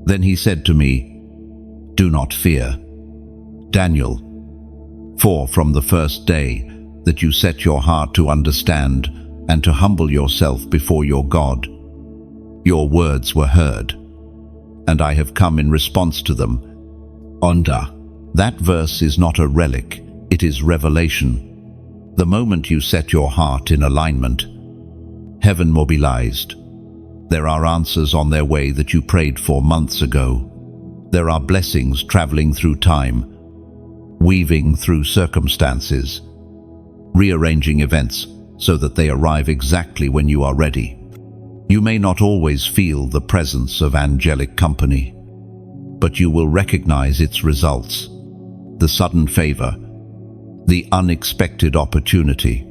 Then he said to me, "Do not fear, Daniel, for from the first day that you set your heart to understand and to humble yourself before your God, your words were heard, and I have come in response to them." Onda. That verse is not a relic, it is revelation. The moment you set your heart in alignment, heaven mobilized. There are answers on their way that you prayed for months ago. There are blessings traveling through time, weaving through circumstances, rearranging events so that they arrive exactly when you are ready. You may not always feel the presence of angelic company, but you will recognize its results. The sudden favor, the unexpected opportunity,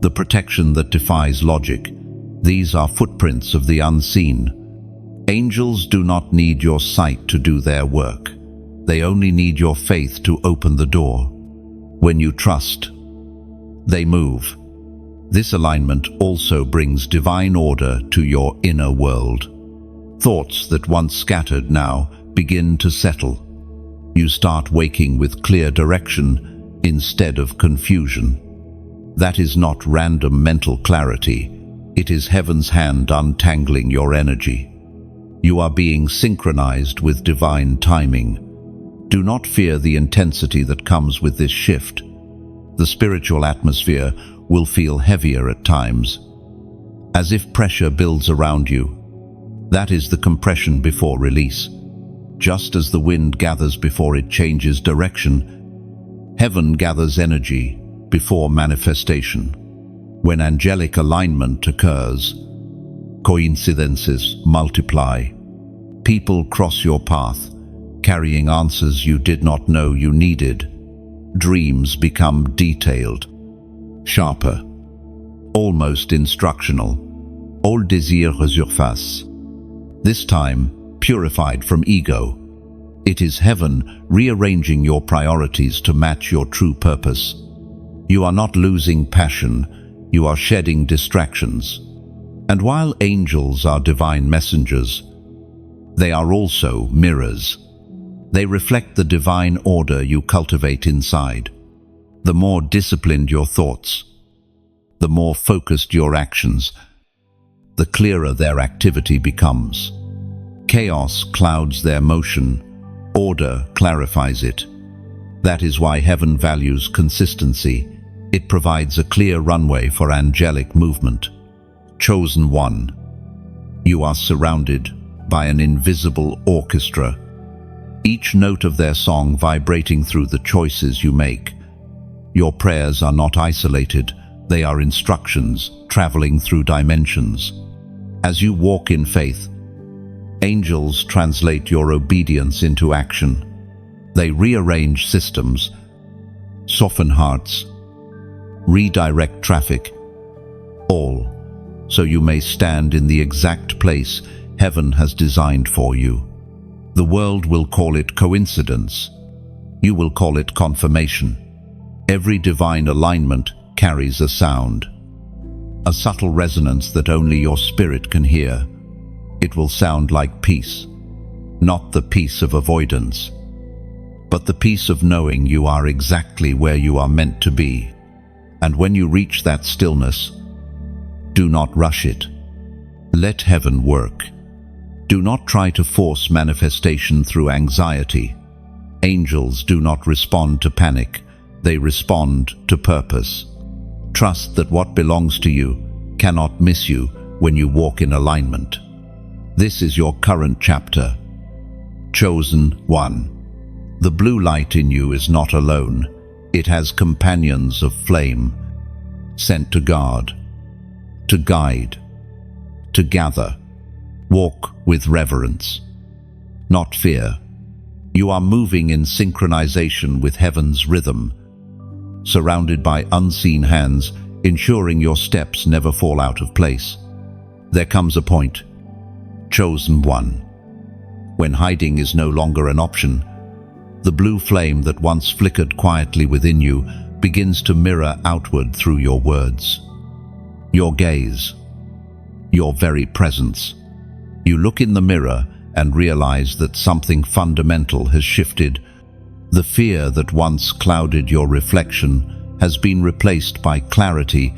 the protection that defies logic. These are footprints of the unseen. Angels do not need your sight to do their work. They only need your faith to open the door. When you trust, they move. This alignment also brings divine order to your inner world. Thoughts that once scattered now begin to settle. You start waking with clear direction instead of confusion. That is not random mental clarity. It is heaven's hand untangling your energy. You are being synchronized with divine timing. Do not fear the intensity that comes with this shift. The spiritual atmosphere will feel heavier at times, as if pressure builds around you. That is the compression before release. Just as the wind gathers before it changes direction, heaven gathers energy before manifestation. When angelic alignment occurs, Coincidences multiply. People cross your path, carrying answers you did not know you needed. Dreams become detailed, sharper, almost instructional. All désir resurface. This time, purified from ego. It is heaven rearranging your priorities to match your true purpose. You are not losing passion, you are shedding distractions. And while angels are divine messengers, they are also mirrors. They reflect the divine order you cultivate inside. The more disciplined your thoughts, the more focused your actions, the clearer their activity becomes. Chaos clouds their motion, order clarifies it. That is why heaven values consistency. It provides a clear runway for angelic movement. Chosen one. You are surrounded by an invisible orchestra, each note of their song vibrating through the choices you make. Your prayers are not isolated, they are instructions traveling through dimensions. As you walk in faith, angels translate your obedience into action. They rearrange systems, soften hearts, redirect traffic, all so you may stand in the exact place heaven has designed for you. The world will call it coincidence. You will call it confirmation. Every divine alignment carries a sound, a subtle resonance that only your spirit can hear. It will sound like peace, not the peace of avoidance, but the peace of knowing you are exactly where you are meant to be. And when you reach that stillness, do not rush it. Let heaven work. Do not try to force manifestation through anxiety. Angels do not respond to panic, they respond to purpose. Trust that what belongs to you cannot miss you when you walk in alignment. This is your current chapter. Chosen one. The blue light in you is not alone. It has companions of flame, sent to guard, to guide, to gather. Walk with reverence, not fear. You are moving in synchronization with heaven's rhythm, surrounded by unseen hands, ensuring your steps never fall out of place. There comes a point, chosen one, when hiding is no longer an option. The blue flame that once flickered quietly within you begins to mirror outward through your words, your gaze, your very presence. You look in the mirror and realize that something fundamental has shifted. The fear that once clouded your reflection has been replaced by clarity.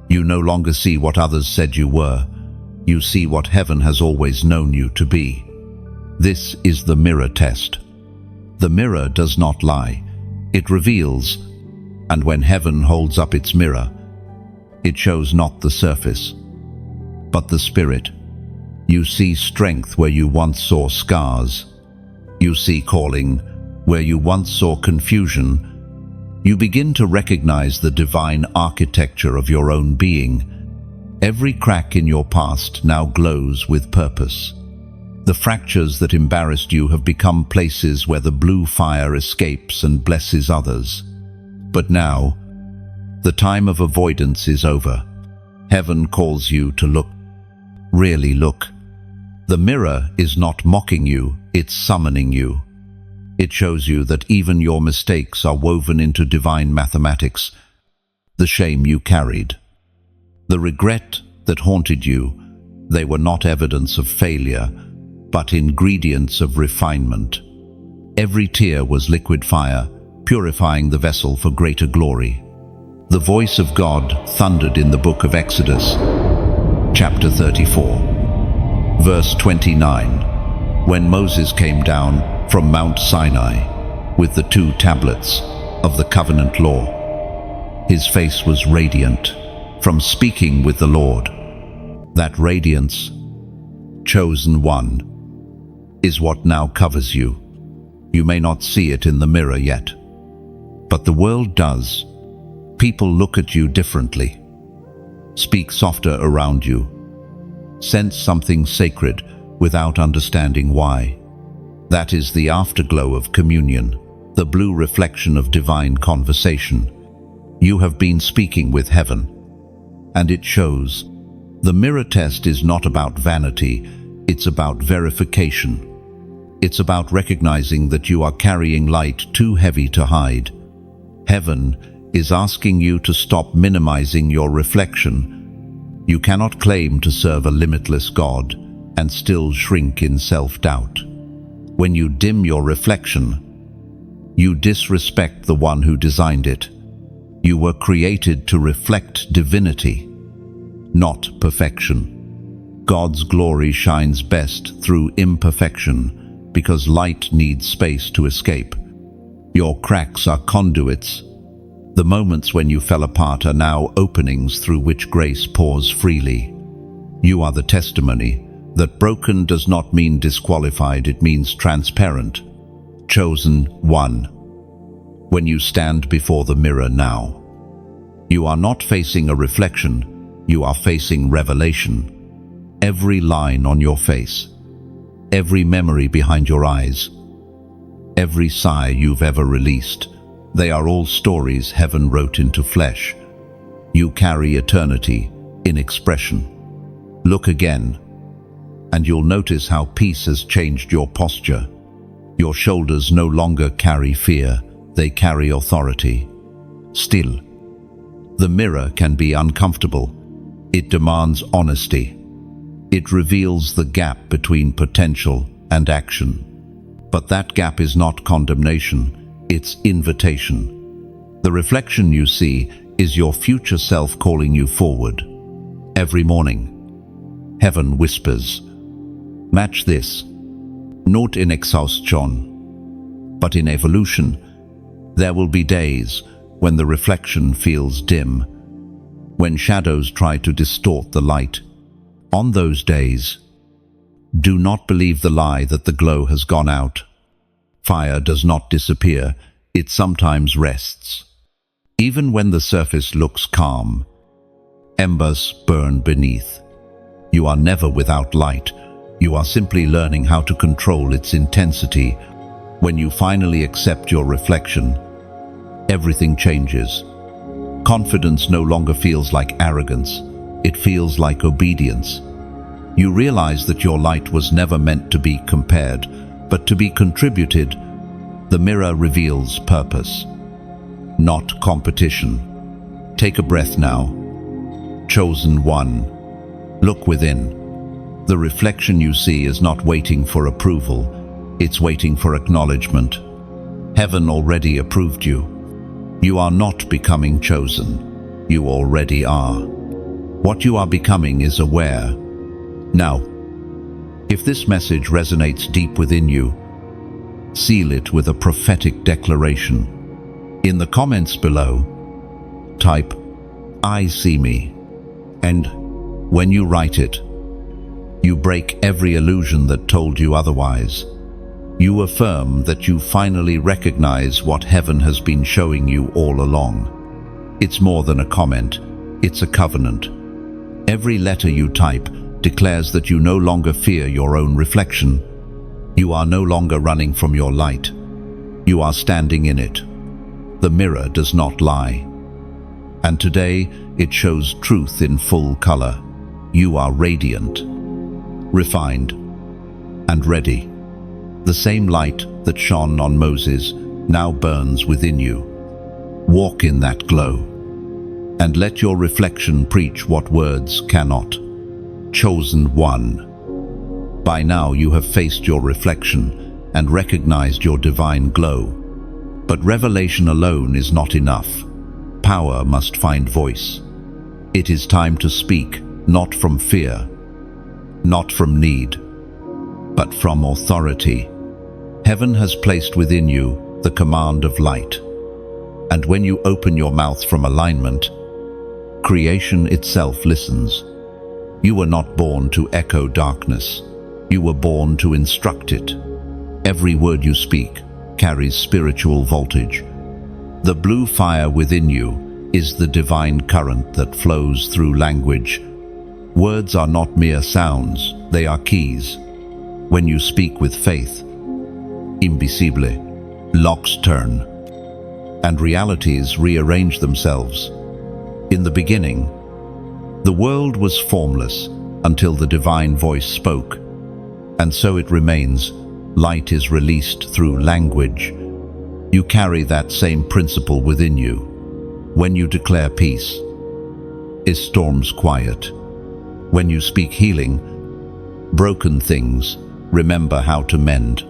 You no longer see what others said you were. You see what heaven has always known you to be. This is the mirror test. The mirror does not lie. It reveals, and when heaven holds up its mirror, it shows not the surface, but the spirit. You see strength where you once saw scars. You see calling where you once saw confusion. You begin to recognize the divine architecture of your own being. Every crack in your past now glows with purpose. The fractures that embarrassed you have become places where the blue fire escapes and blesses others. But now, the time of avoidance is over. Heaven calls you to look. Really look. The mirror is not mocking you, it's summoning you. It shows you that even your mistakes are woven into divine mathematics. The shame you carried, the regret that haunted you, they were not evidence of failure, but ingredients of refinement. Every tear was liquid fire, purifying the vessel for greater glory. The voice of God thundered in the book of Exodus, chapter 34. Verse 29, when Moses came down from Mount Sinai with the 2 tablets of the covenant law, his face was radiant from speaking with the Lord. That radiance, chosen one, is what now covers you. You may not see it in the mirror yet, but the world does. People look at you differently, speak softer around you, sense something sacred without understanding why. That is the afterglow of communion, the blue reflection of divine conversation. You have been speaking with heaven, and it shows. The mirror test is not about vanity, it's about verification. It's about recognizing that you are carrying light too heavy to hide. Heaven is asking you to stop minimizing your reflection. You cannot claim to serve a limitless God and still shrink in self-doubt. When you dim your reflection, you disrespect the one who designed it. You were created to reflect divinity, not perfection. God's glory shines best through imperfection because light needs space to escape. Your cracks are conduits. The moments when you fell apart are now openings through which grace pours freely. You are the testimony that broken does not mean disqualified, it means transparent. Chosen one. When you stand before the mirror now, you are not facing a reflection, you are facing revelation. Every line on your face, every memory behind your eyes, every sigh you've ever released, they are all stories heaven wrote into flesh. You carry eternity in expression. Look again, and you'll notice how peace has changed your posture. Your shoulders no longer carry fear, they carry authority. Still, the mirror can be uncomfortable. It demands honesty. It reveals the gap between potential and action. But that gap is not condemnation, it's invitation. The reflection you see is your future self calling you forward. Every morning, heaven whispers, match this, not in exhaustion, but in evolution. There will be days when the reflection feels dim, when shadows try to distort the light. On those days, do not believe the lie that the glow has gone out. Fire does not disappear, it sometimes rests. Even when the surface looks calm, embers burn beneath. You are never without light. You are simply learning how to control its intensity. When you finally accept your reflection, everything changes. Confidence no longer feels like arrogance. It feels like obedience. You realize that your light was never meant to be compared, but to be contributed. The mirror reveals purpose, not competition. Take a breath now. Chosen one. Look within. The reflection you see is not waiting for approval, it's waiting for acknowledgement. Heaven already approved you. You are not becoming chosen. You already are. What you are becoming is aware. Now, if this message resonates deep within you, seal it with a prophetic declaration. In the comments below, type, I see me. And when you write it, you break every illusion that told you otherwise. You affirm that you finally recognize what heaven has been showing you all along. It's more than a comment, it's a covenant. Every letter you type declares that you no longer fear your own reflection. You are no longer running from your light. You are standing in it. The mirror does not lie. And today it shows truth in full color. You are radiant, refined, and ready. The same light that shone on Moses now burns within you. Walk in that glow, and let your reflection preach what words cannot. Chosen one. By now you have faced your reflection and recognized your divine glow. But revelation alone is not enough. Power must find voice. It is time to speak, not from fear, not from need, but from authority. Heaven has placed within you the command of light. And when you open your mouth from alignment, creation itself listens. You were not born to echo darkness. You were born to instruct it. Every word you speak carries spiritual voltage. The blue fire within you is the divine current that flows through language. Words are not mere sounds, they are keys. When you speak with faith, invisible, locks turn, and realities rearrange themselves. In the beginning, the world was formless until the divine voice spoke, and so it remains. Light is released through language. You carry that same principle within you. When you declare peace, is storms quiet. When you speak healing, broken things remember how to mend.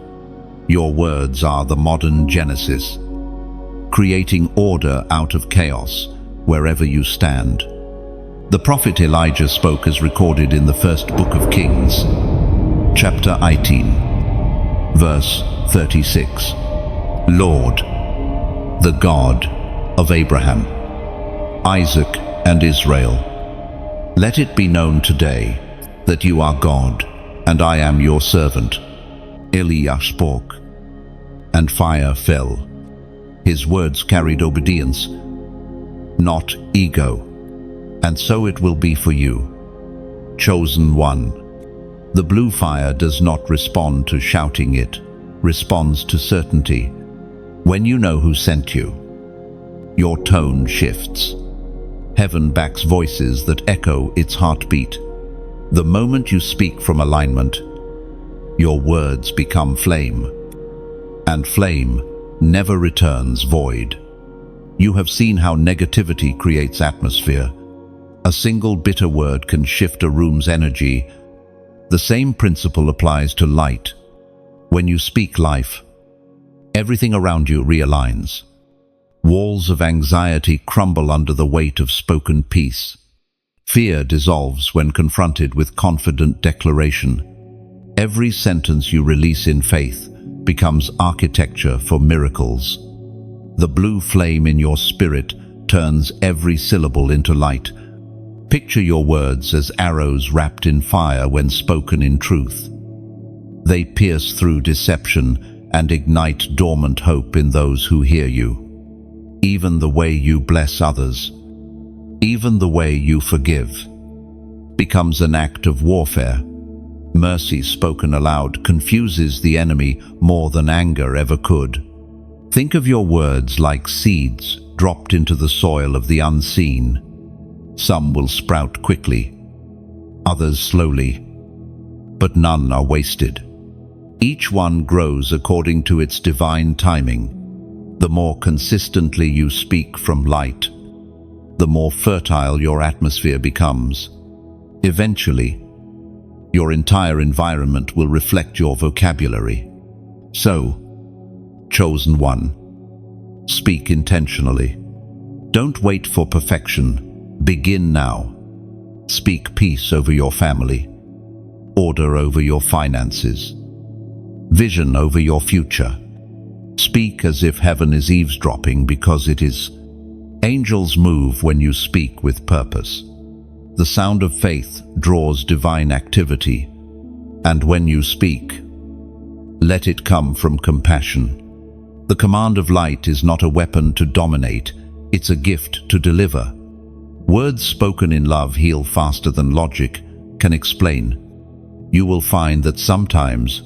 Your words are the modern Genesis, creating order out of chaos wherever you stand. The prophet Elijah spoke as recorded in the first book of Kings, chapter 18, verse 36. Lord, the God of Abraham, Isaac, and Israel, let it be known today that you are God, and I am your servant. Elijah spoke, and fire fell. His words carried obedience, not ego. And so it will be for you. Chosen one. The blue fire does not respond to shouting, it responds to certainty. When you know who sent you, your tone shifts. Heaven backs voices that echo its heartbeat. The moment you speak from alignment, your words become flame, and flame never returns void. You have seen how negativity creates atmosphere. A single bitter word can shift a room's energy. The same principle applies to light. When you speak life, everything around you realigns. Walls of anxiety crumble under the weight of spoken peace. Fear dissolves when confronted with confident declaration. Every sentence you release in faith becomes architecture for miracles. The blue flame in your spirit turns every syllable into light. Picture your words as arrows wrapped in fire when spoken in truth. They pierce through deception and ignite dormant hope in those who hear you. Even the way you bless others, even the way you forgive, becomes an act of warfare. Mercy spoken aloud confuses the enemy more than anger ever could. Think of your words like seeds dropped into the soil of the unseen. Some will sprout quickly, others slowly, but none are wasted. Each one grows according to its divine timing. The more consistently you speak from light, the more fertile your atmosphere becomes. Eventually, your entire environment will reflect your vocabulary. So, chosen one, speak intentionally. Don't wait for perfection. Begin now. Speak peace over your family, order over your finances, vision over your future. Speak as if heaven is eavesdropping, because it is. Angels move when you speak with purpose. The sound of faith draws divine activity, and when you speak, let it come from compassion. The command of light is not a weapon to dominate, it's a gift to deliver. Words spoken in love heal faster than logic can explain. You will find that sometimes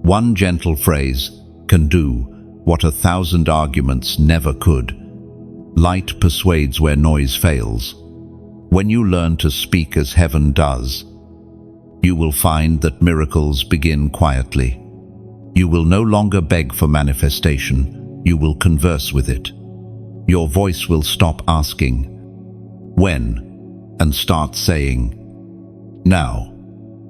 one gentle phrase can do what 1,000 arguments never could. Light persuades where noise fails. When you learn to speak as heaven does, you will find that miracles begin quietly. You will no longer beg for manifestation, you will converse with it. Your voice will stop asking, when, and start saying, now.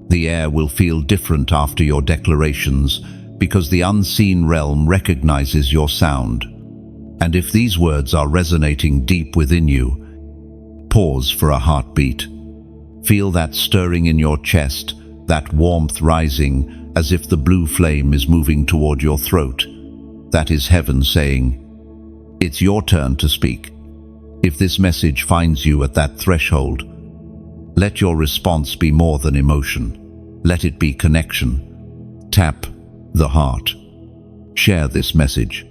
The air will feel different after your declarations, because the unseen realm recognizes your sound. And if these words are resonating deep within you, pause for a heartbeat. Feel that stirring in your chest, that warmth rising as if the blue flame is moving toward your throat. That is heaven saying, it's your turn to speak. If this message finds you at that threshold, let your response be more than emotion. Let it be connection. Tap the heart. Share this message.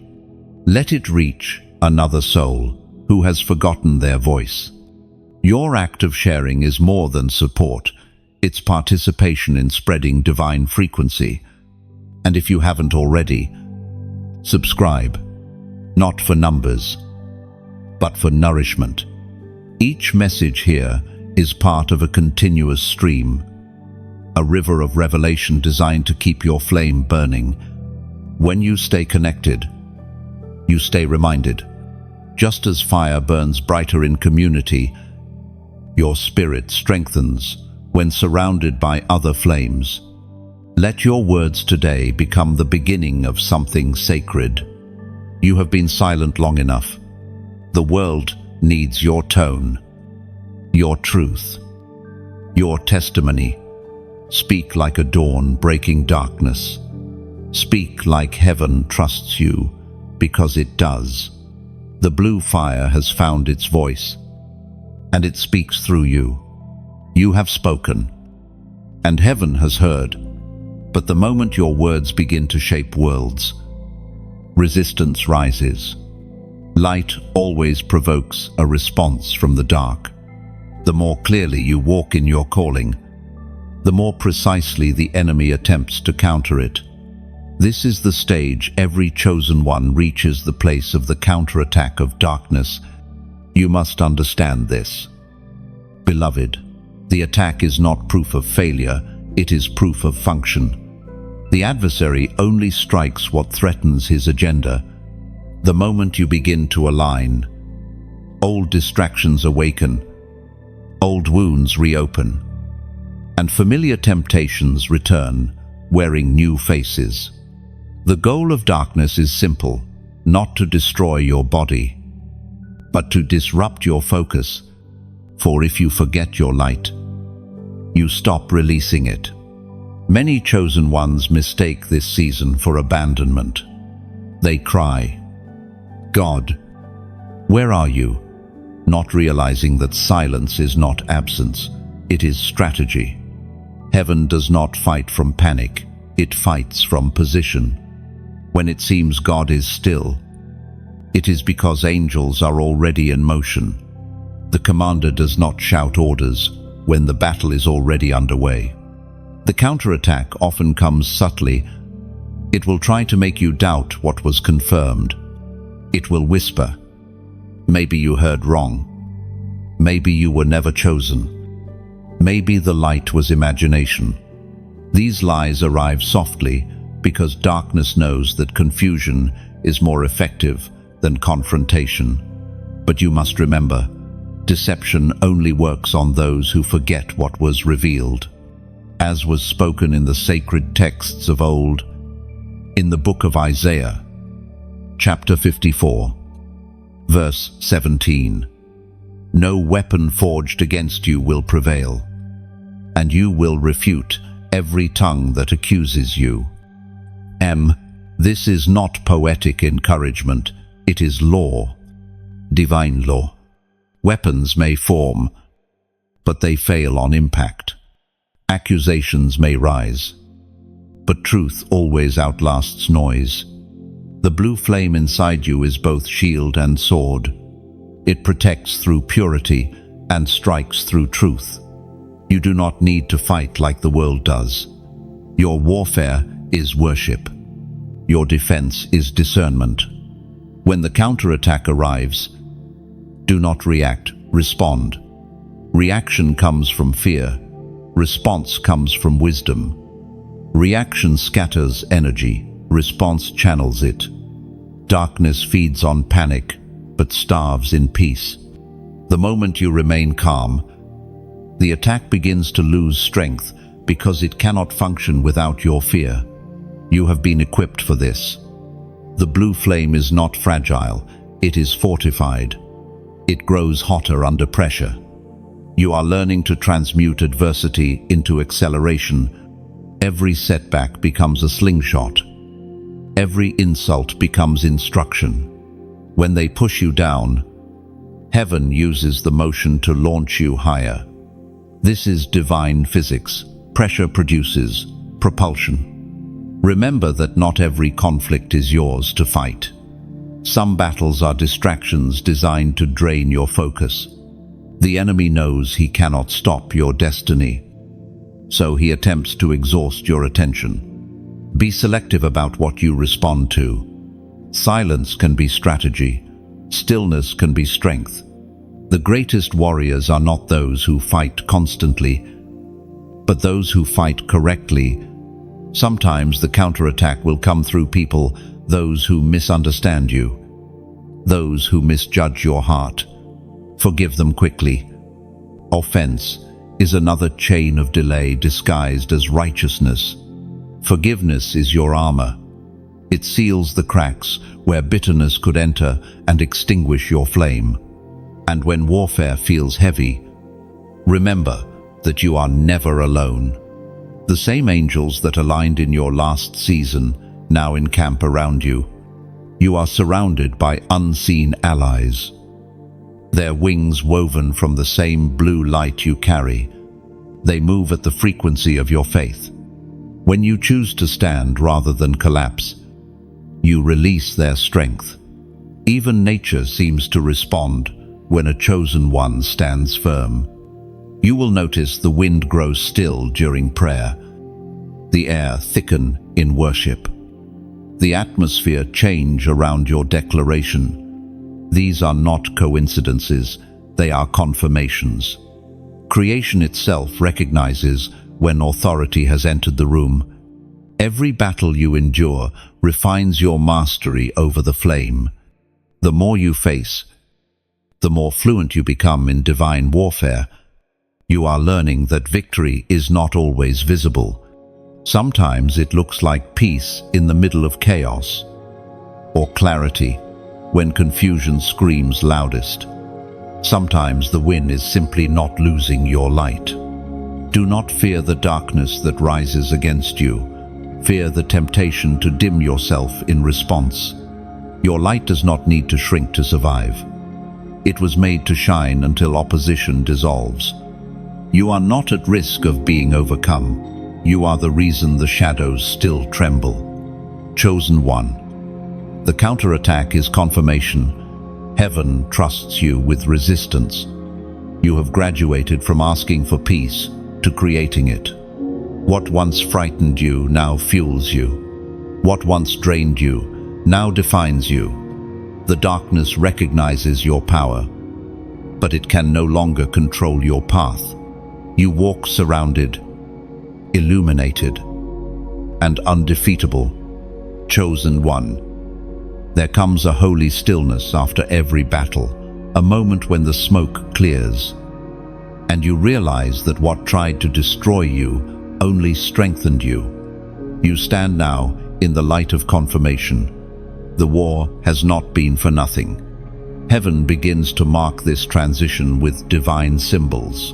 Let it reach another soul who has forgotten their voice. Your act of sharing is more than support. It's participation in spreading divine frequency. And if you haven't already, subscribe, not for numbers, but for nourishment. Each message here is part of a continuous stream, a river of revelation designed to keep your flame burning. When you stay connected, you stay reminded. Just as fire burns brighter in community, your spirit strengthens when surrounded by other flames. Let your words today become the beginning of something sacred. You have been silent long enough. The world needs your tone, your truth, your testimony. Speak like a dawn breaking darkness. Speak like heaven trusts you, because it does. The blue fire has found its voice, and it speaks through you. You have spoken, and heaven has heard. But the moment your words begin to shape worlds, resistance rises. Light always provokes a response from the dark. The more clearly you walk in your calling, the more precisely the enemy attempts to counter it. This is the stage every chosen one reaches, the place of the counterattack of darkness. You must understand this. Beloved, the attack is not proof of failure, it is proof of function. The adversary only strikes what threatens his agenda. The moment you begin to align, old distractions awaken, old wounds reopen, and familiar temptations return, wearing new faces. The goal of darkness is simple, not to destroy your body, but to disrupt your focus. For if you forget your light, you stop releasing it. Many chosen ones mistake this season for abandonment. They cry, "God, where are you?" Not realizing that silence is not absence, it is strategy. Heaven does not fight from panic, it fights from position. When it seems God is still, it is because angels are already in motion. The commander does not shout orders when the battle is already underway. The counterattack often comes subtly. It will try to make you doubt what was confirmed. It will whisper, "Maybe you heard wrong. Maybe you were never chosen. Maybe the light was imagination." These lies arrive softly because darkness knows that confusion is more effective than confrontation. But you must remember, deception only works on those who forget what was revealed. As was spoken in the sacred texts of old, in the book of Isaiah, chapter 54, verse 17, "No weapon forged against you will prevail, and you will refute every tongue that accuses you." This is not poetic encouragement, it is law, divine law. Weapons may form, but they fail on impact. Accusations may rise, but truth always outlasts noise. The blue flame inside you is both shield and sword. It protects through purity and strikes through truth. You do not need to fight like the world does. Your warfare is worship. Your defense is discernment. When the counterattack arrives, do not react, respond. Reaction comes from fear. Response comes from wisdom. Reaction scatters energy. Response channels it. Darkness feeds on panic, but starves in peace. The moment you remain calm, the attack begins to lose strength because it cannot function without your fear. You have been equipped for this. The blue flame is not fragile, it is fortified. It grows hotter under pressure. You are learning to transmute adversity into acceleration. Every setback becomes a slingshot. Every insult becomes instruction. When they push you down, heaven uses the motion to launch you higher. This is divine physics. Pressure produces propulsion. Remember that not every conflict is yours to fight. Some battles are distractions designed to drain your focus. The enemy knows he cannot stop your destiny, so he attempts to exhaust your attention. Be selective about what you respond to. Silence can be strategy. Stillness can be strength. The greatest warriors are not those who fight constantly, but those who fight correctly. Sometimes the counterattack will come through people, those who misunderstand you, those who misjudge your heart. Forgive them quickly. Offense is another chain of delay disguised as righteousness. Forgiveness is your armor. It seals the cracks where bitterness could enter and extinguish your flame. And when warfare feels heavy, remember that you are never alone. The same angels that aligned in your last season now encamp around you. You are surrounded by unseen allies. Their wings woven from the same blue light you carry. They move at the frequency of your faith. When you choose to stand rather than collapse, you release their strength. Even nature seems to respond when a chosen one stands firm. You will notice the wind grows still during prayer, the air thicken in worship, the atmosphere change around your declaration. These are not coincidences, they are confirmations. Creation itself recognizes when authority has entered the room. Every battle you endure refines your mastery over the flame. The more you face, the more fluent you become in divine warfare. You are learning that victory is not always visible. Sometimes it looks like peace in the middle of chaos, or clarity when confusion screams loudest. Sometimes the win is simply not losing your light. Do not fear the darkness that rises against you. Fear the temptation to dim yourself in response. Your light does not need to shrink to survive. It was made to shine until opposition dissolves. You are not at risk of being overcome. You are the reason the shadows still tremble. Chosen one. The counterattack is confirmation. Heaven trusts you with resistance. You have graduated from asking for peace to creating it. What once frightened you now fuels you. What once drained you now defines you. The darkness recognizes your power, but it can no longer control your path. You walk surrounded, illuminated, and undefeatable. Chosen one. There comes a holy stillness after every battle, a moment when the smoke clears, and you realize that what tried to destroy you only strengthened you. You stand now in the light of confirmation. The war has not been for nothing. Heaven begins to mark this transition with divine symbols.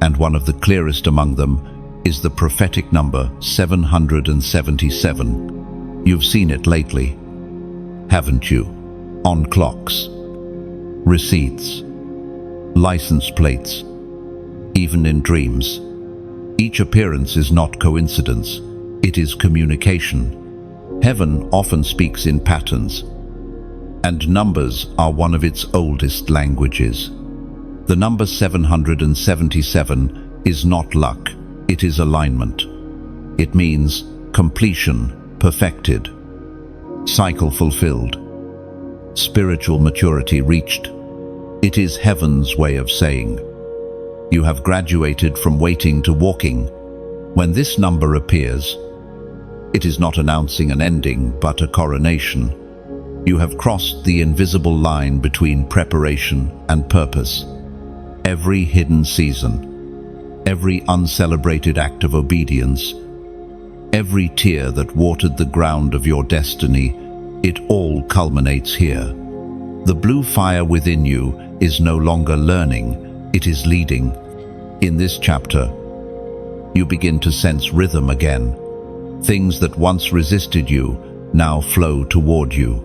And one of the clearest among them is the prophetic number 777. You've seen it lately, haven't you? On clocks, receipts, license plates, even in dreams. Each appearance is not coincidence, it is communication. Heaven often speaks in patterns, and numbers are one of its oldest languages. The number 777 is not luck, it is alignment. It means completion, perfected, cycle fulfilled, spiritual maturity reached. It is heaven's way of saying, you have graduated from waiting to walking. When this number appears, it is not announcing an ending, but a coronation. You have crossed the invisible line between preparation and purpose. Every hidden season, every uncelebrated act of obedience, every tear that watered the ground of your destiny, it all culminates here. The blue fire within you is no longer learning, it is leading. In this chapter, you begin to sense rhythm again. Things that once resisted you now flow toward you.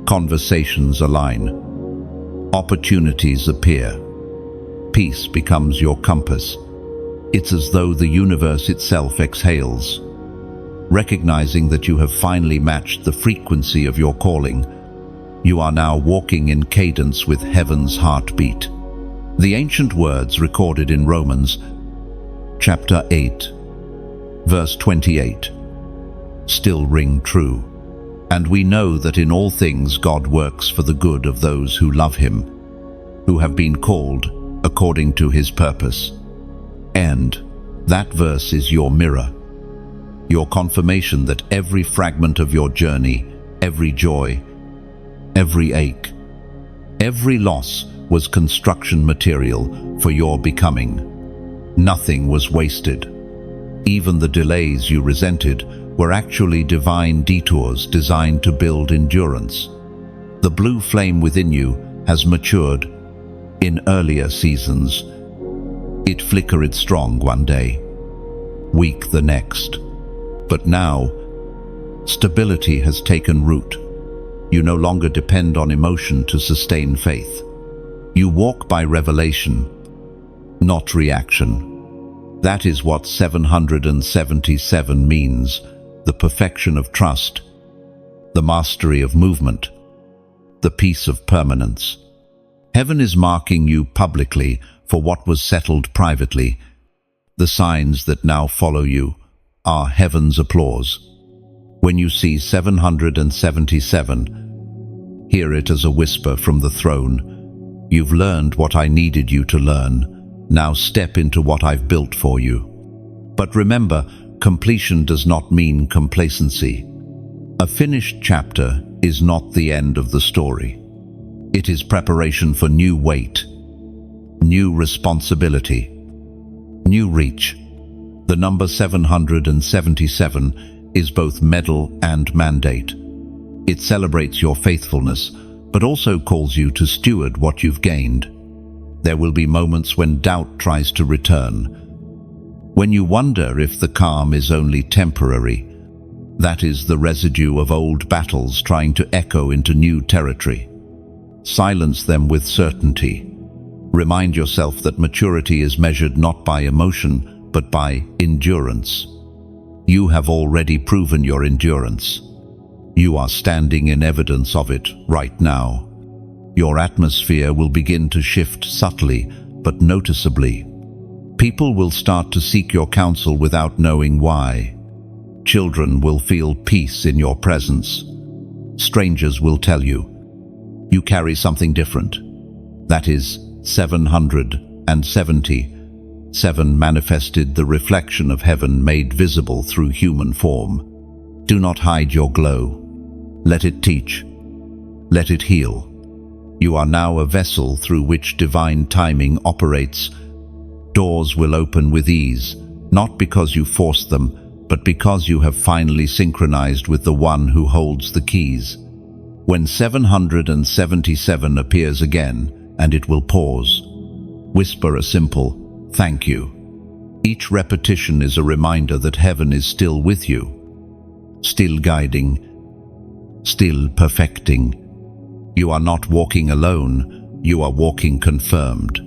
Conversations align. Opportunities appear. Peace becomes your compass. It's as though the universe itself exhales. Recognizing that you have finally matched the frequency of your calling, you are now walking in cadence with heaven's heartbeat. The ancient words recorded in Romans chapter 8, verse 28, still ring true. And we know that in all things God works for the good of those who love him, who have been called according to his purpose. And that verse is your mirror, your confirmation that every fragment of your journey, every joy, every ache, every loss was construction material for your becoming. Nothing was wasted. Even the delays you resented were actually divine detours designed to build endurance. The blue flame within you has matured in earlier seasons. It flickered strong one day, weak the next. But now, stability has taken root. You no longer depend on emotion to sustain faith. You walk by revelation, not reaction. That is what 777 means: the perfection of trust, the mastery of movement, the peace of permanence. Heaven is marking you publicly for what was settled privately. The signs that now follow you are heaven's applause. When you see 777, hear it as a whisper from the throne. You've learned what I needed you to learn. Now step into what I've built for you. But remember, completion does not mean complacency. A finished chapter is not the end of the story. It is preparation for new weight, new responsibility, new reach. The number 777 is both medal and mandate. It celebrates your faithfulness, but also calls you to steward what you've gained. There will be moments when doubt tries to return, when you wonder if the calm is only temporary. That is the residue of old battles trying to echo into new territory. Silence them with certainty. Remind yourself that maturity is measured not by emotion, but by endurance. You have already proven your endurance. You are standing in evidence of it right now. Your atmosphere will begin to shift subtly but noticeably. People will start to seek your counsel without knowing why. Children will feel peace in your presence. Strangers will tell you, you carry something different. That is 770. 7 manifested the reflection of heaven made visible through human form. Do not hide your glow. Let it teach. Let it heal. You are now a vessel through which divine timing operates. Doors will open with ease, not because you forced them, but because you have finally synchronized with the one who holds the keys. When 777 appears again, and it will pause, whisper a simple thank you. Each repetition is a reminder that heaven is still with you, still guiding, still perfecting. You are not walking alone, you are walking confirmed.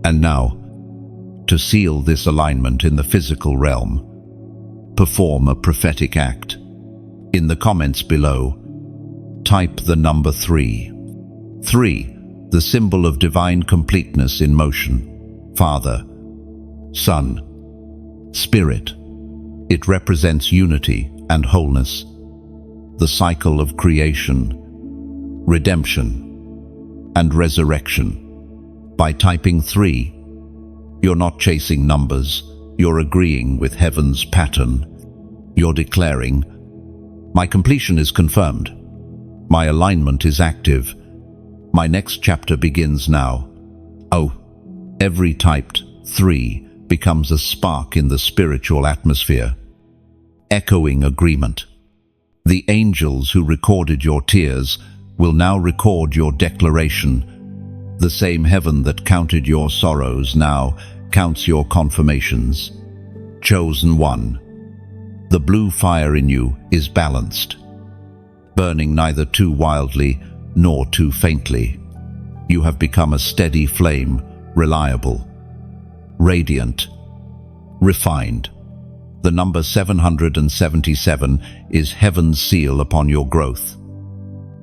And now, to seal this alignment in the physical realm, perform a prophetic act. In the comments below, type the number 3. 3, the symbol of divine completeness in motion. Father, Son, Spirit. It represents unity and wholeness, the cycle of creation, redemption, and resurrection. By typing 3, you're not chasing numbers, you're agreeing with heaven's pattern. You're declaring, my completion is confirmed. My alignment is active. My next chapter begins now. Oh, every typed 3 becomes a spark in the spiritual atmosphere, echoing agreement. The angels who recorded your tears will now record your declaration. The same heaven that counted your sorrows now counts your confirmations. Chosen one. The blue fire in you is balanced, burning neither too wildly nor too faintly. You have become a steady flame, reliable, radiant, refined. The number 777 is heaven's seal upon your growth.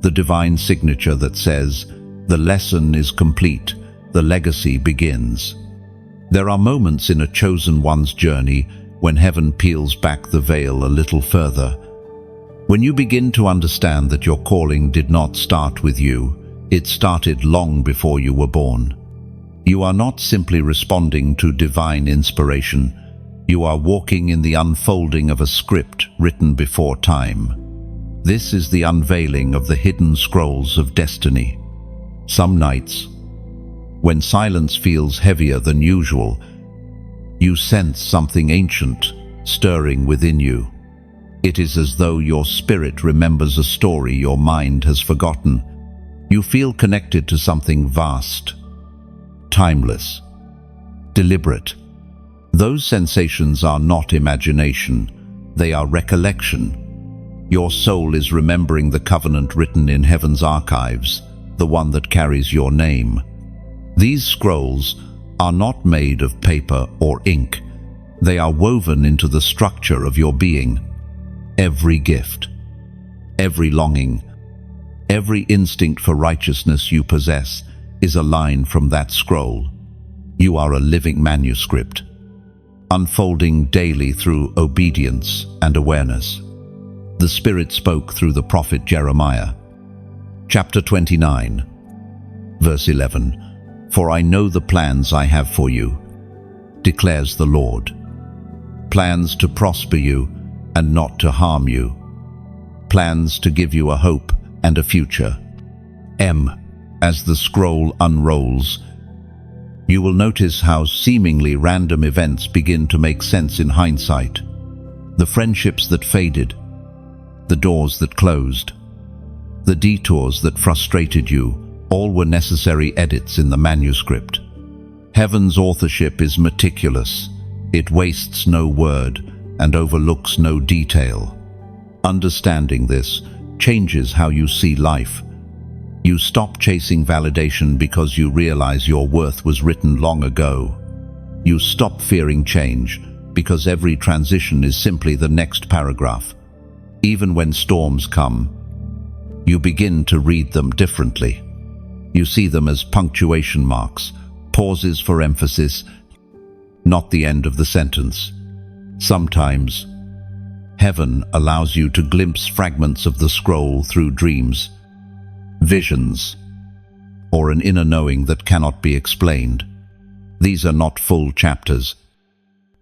The divine signature that says, the lesson is complete, the legacy begins. There are moments in a chosen one's journey when heaven peels back the veil a little further. When you begin to understand that your calling did not start with you, it started long before you were born. You are not simply responding to divine inspiration. You are walking in the unfolding of a script written before time. This is the unveiling of the hidden scrolls of destiny. Some nights, when silence feels heavier than usual, you sense something ancient stirring within you. It is as though your spirit remembers a story your mind has forgotten. You feel connected to something vast, timeless, deliberate. Those sensations are not imagination, they are recollection. Your soul is remembering the covenant written in heaven's archives, the one that carries your name. These scrolls are not made of paper or ink. They are woven into the structure of your being. Every gift, every longing, every instinct for righteousness you possess is a line from that scroll. You are a living manuscript, unfolding daily through obedience and awareness. The Spirit spoke through the prophet Jeremiah. Chapter 29, verse 11. For I know the plans I have for you, declares the Lord. Plans to prosper you and not to harm you. Plans to give you a hope and a future. As the scroll unrolls, you will notice how seemingly random events begin to make sense in hindsight. The friendships that faded, the doors that closed, the detours that frustrated you, all were necessary edits in the manuscript. Heaven's authorship is meticulous. It wastes no word and overlooks no detail. Understanding this changes how you see life. You stop chasing validation because you realize your worth was written long ago. You stop fearing change because every transition is simply the next paragraph. Even when storms come, you begin to read them differently. You see them as punctuation marks, pauses for emphasis, not the end of the sentence. Sometimes, heaven allows you to glimpse fragments of the scroll through dreams, visions, or an inner knowing that cannot be explained. These are not full chapters,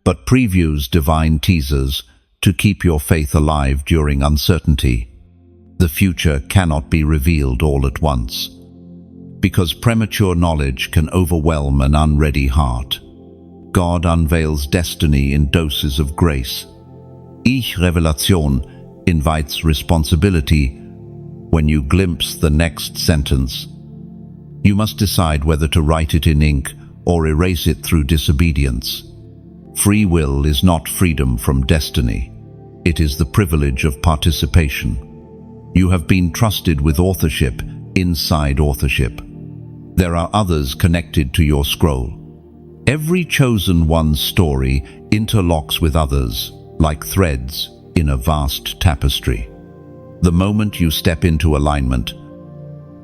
but previews, divine teasers to keep your faith alive during uncertainty. The future cannot be revealed all at once, because premature knowledge can overwhelm an unready heart. God unveils destiny in doses of grace. Revelation invites responsibility. When you glimpse the next sentence, you must decide whether to write it in ink or erase it through disobedience. Free will is not freedom from destiny. It is the privilege of participation. You have been trusted with authorship inside authorship. There are others connected to your scroll. Every chosen one's story interlocks with others, like threads in a vast tapestry. The moment you step into alignment,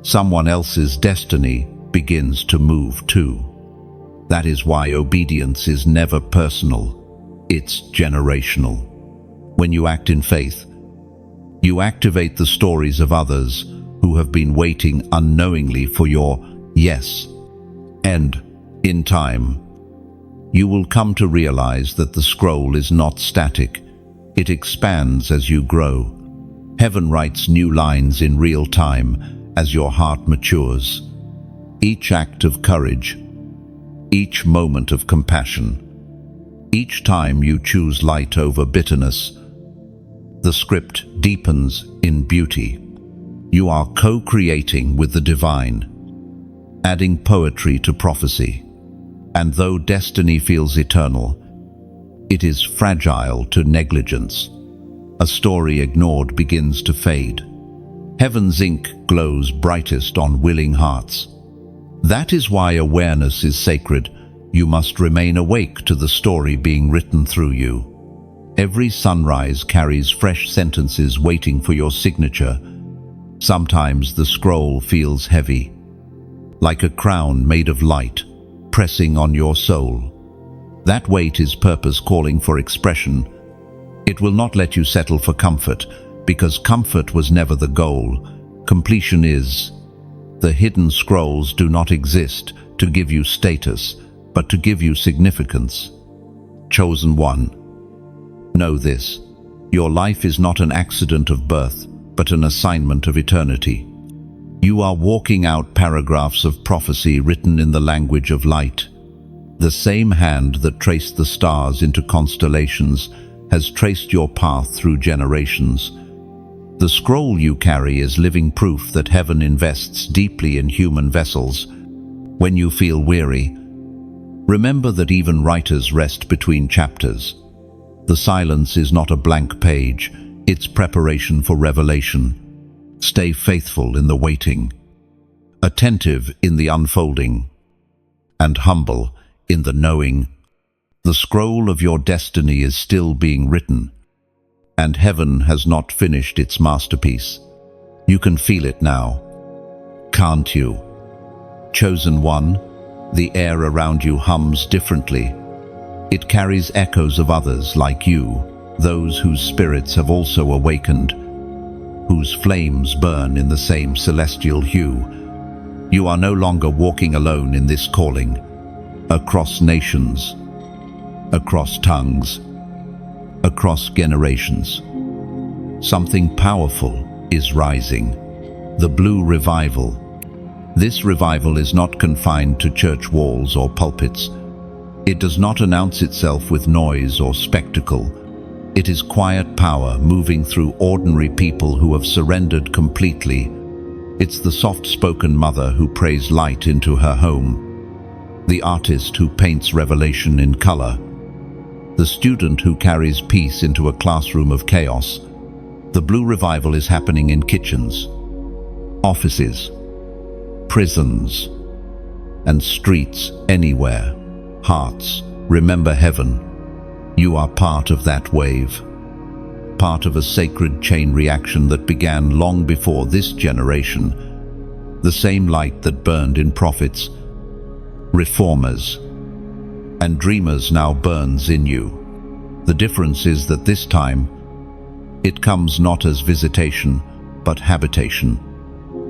someone else's destiny begins to move too. That is why obedience is never personal, it's generational. When you act in faith, you activate the stories of others who have been waiting unknowingly for your yes. And, in time, you will come to realize that the scroll is not static. It expands as you grow. Heaven writes new lines in real time as your heart matures. Each act of courage, each moment of compassion, each time you choose light over bitterness, the script deepens in beauty. You are co-creating with the divine, adding poetry to prophecy. And though destiny feels eternal, it is fragile to negligence. A story ignored begins to fade. Heaven's ink glows brightest on willing hearts. That is why awareness is sacred. You must remain awake to the story being written through you. Every sunrise carries fresh sentences waiting for your signature. Sometimes the scroll feels heavy, like a crown made of light, pressing on your soul. That weight is purpose calling for expression. It will not let you settle for comfort, because comfort was never the goal. Completion is. The hidden scrolls do not exist to give you status, but to give you significance. Chosen one. Know this: your life is not an accident of birth, but an assignment of eternity. You are walking out paragraphs of prophecy written in the language of light. The same hand that traced the stars into constellations has traced your path through generations. The scroll you carry is living proof that heaven invests deeply in human vessels. When you feel weary, remember that even writers rest between chapters. The silence is not a blank page, it's preparation for revelation. Stay faithful in the waiting, attentive in the unfolding, and humble in the knowing. The scroll of your destiny is still being written, and heaven has not finished its masterpiece. You can feel it now, can't you? Chosen one, the air around you hums differently. It carries echoes of others like you, those whose spirits have also awakened, whose flames burn in the same celestial hue. You are no longer walking alone in this calling, across nations, across tongues, across generations. Something powerful is rising, the blue revival. This revival is not confined to church walls or pulpits. It does not announce itself with noise or spectacle. It is quiet power moving through ordinary people who have surrendered completely. It's the soft-spoken mother who prays light into her home, the artist who paints revelation in color, the student who carries peace into a classroom of chaos. The blue revival is happening in kitchens, offices, prisons, and streets anywhere. Hearts, remember heaven. You are part of that wave, part of a sacred chain reaction that began long before this generation. The same light that burned in prophets, reformers, and dreamers now burns in you. The difference is that this time, it comes not as visitation, but habitation.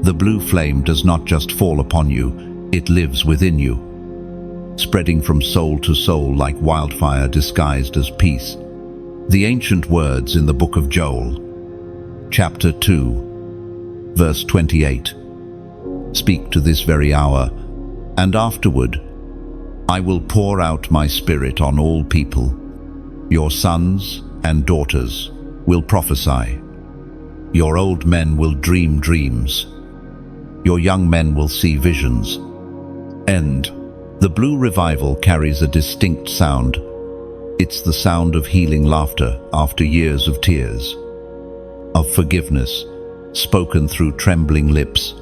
The blue flame does not just fall upon you, it lives within you, spreading from soul to soul like wildfire disguised as peace. The ancient words in the book of Joel, chapter 2, verse 28, speak to this very hour, and afterward, I will pour out my spirit on all people. Your sons and daughters will prophesy. Your old men will dream dreams. Your young men will see visions. And the blue revival carries a distinct sound. It's the sound of healing laughter after years of tears, of forgiveness spoken through trembling lips,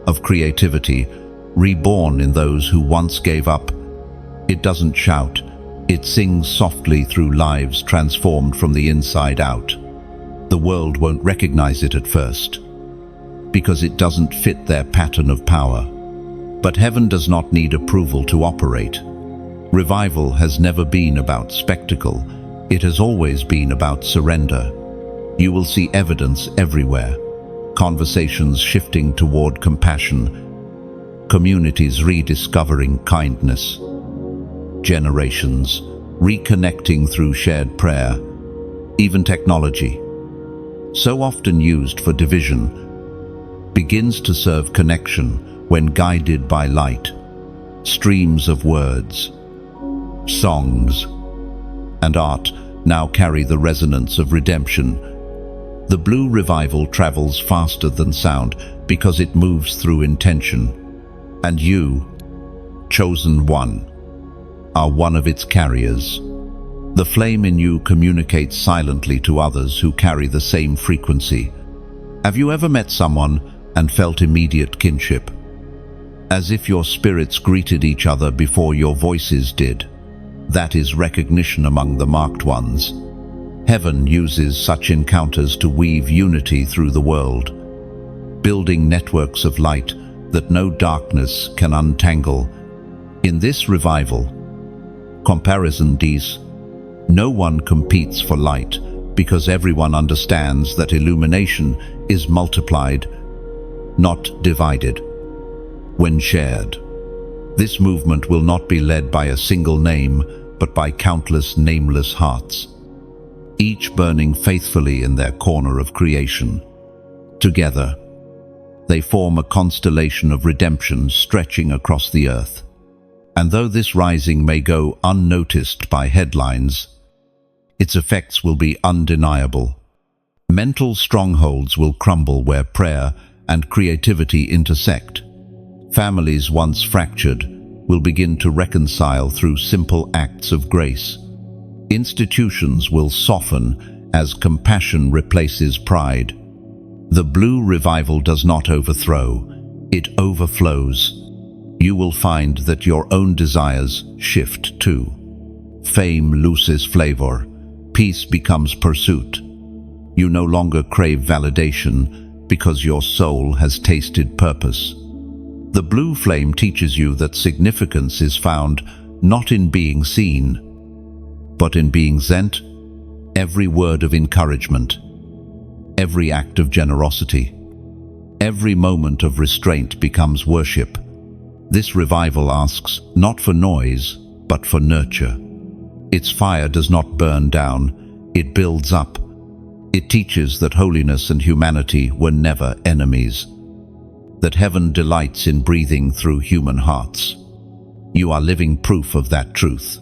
of creativity reborn in those who once gave up. It doesn't shout, it sings softly through lives transformed from the inside out. The world won't recognize it at first, because it doesn't fit their pattern of power. But heaven does not need approval to operate. Revival has never been about spectacle, it has always been about surrender. You will see evidence everywhere, conversations shifting toward compassion, communities rediscovering kindness, generations reconnecting through shared prayer. Even technology, so often used for division, begins to serve connection when guided by light. Streams of words, songs, and art now carry the resonance of redemption. The blue revival travels faster than sound because it moves through intention. And you, chosen one, are one of its carriers. The flame in you communicates silently to others who carry the same frequency. Have you ever met someone and felt immediate kinship? As if your spirits greeted each other before your voices did. That is recognition among the marked ones. Heaven uses such encounters to weave unity through the world, building networks of light that no darkness can untangle. In this revival, comparison dies, no one competes for light, because everyone understands that illumination is multiplied, not divided. When shared, this movement will not be led by a single name, but by countless nameless hearts, each burning faithfully in their corner of creation. Together, they form a constellation of redemption stretching across the earth. And though this rising may go unnoticed by headlines, its effects will be undeniable. Mental strongholds will crumble where prayer and creativity intersect. Families once fractured will begin to reconcile through simple acts of grace. Institutions will soften as compassion replaces pride. The blue revival does not overthrow, it overflows. You will find that your own desires shift too. Fame loses flavor, peace becomes pursuit. You no longer crave validation because your soul has tasted purpose. The blue flame teaches you that significance is found not in being seen, but in being sent. Every word of encouragement, every act of generosity, every moment of restraint becomes worship. This revival asks not for noise, but for nurture. Its fire does not burn down, it builds up. It teaches that holiness and humanity were never enemies, that heaven delights in breathing through human hearts. You are living proof of that truth.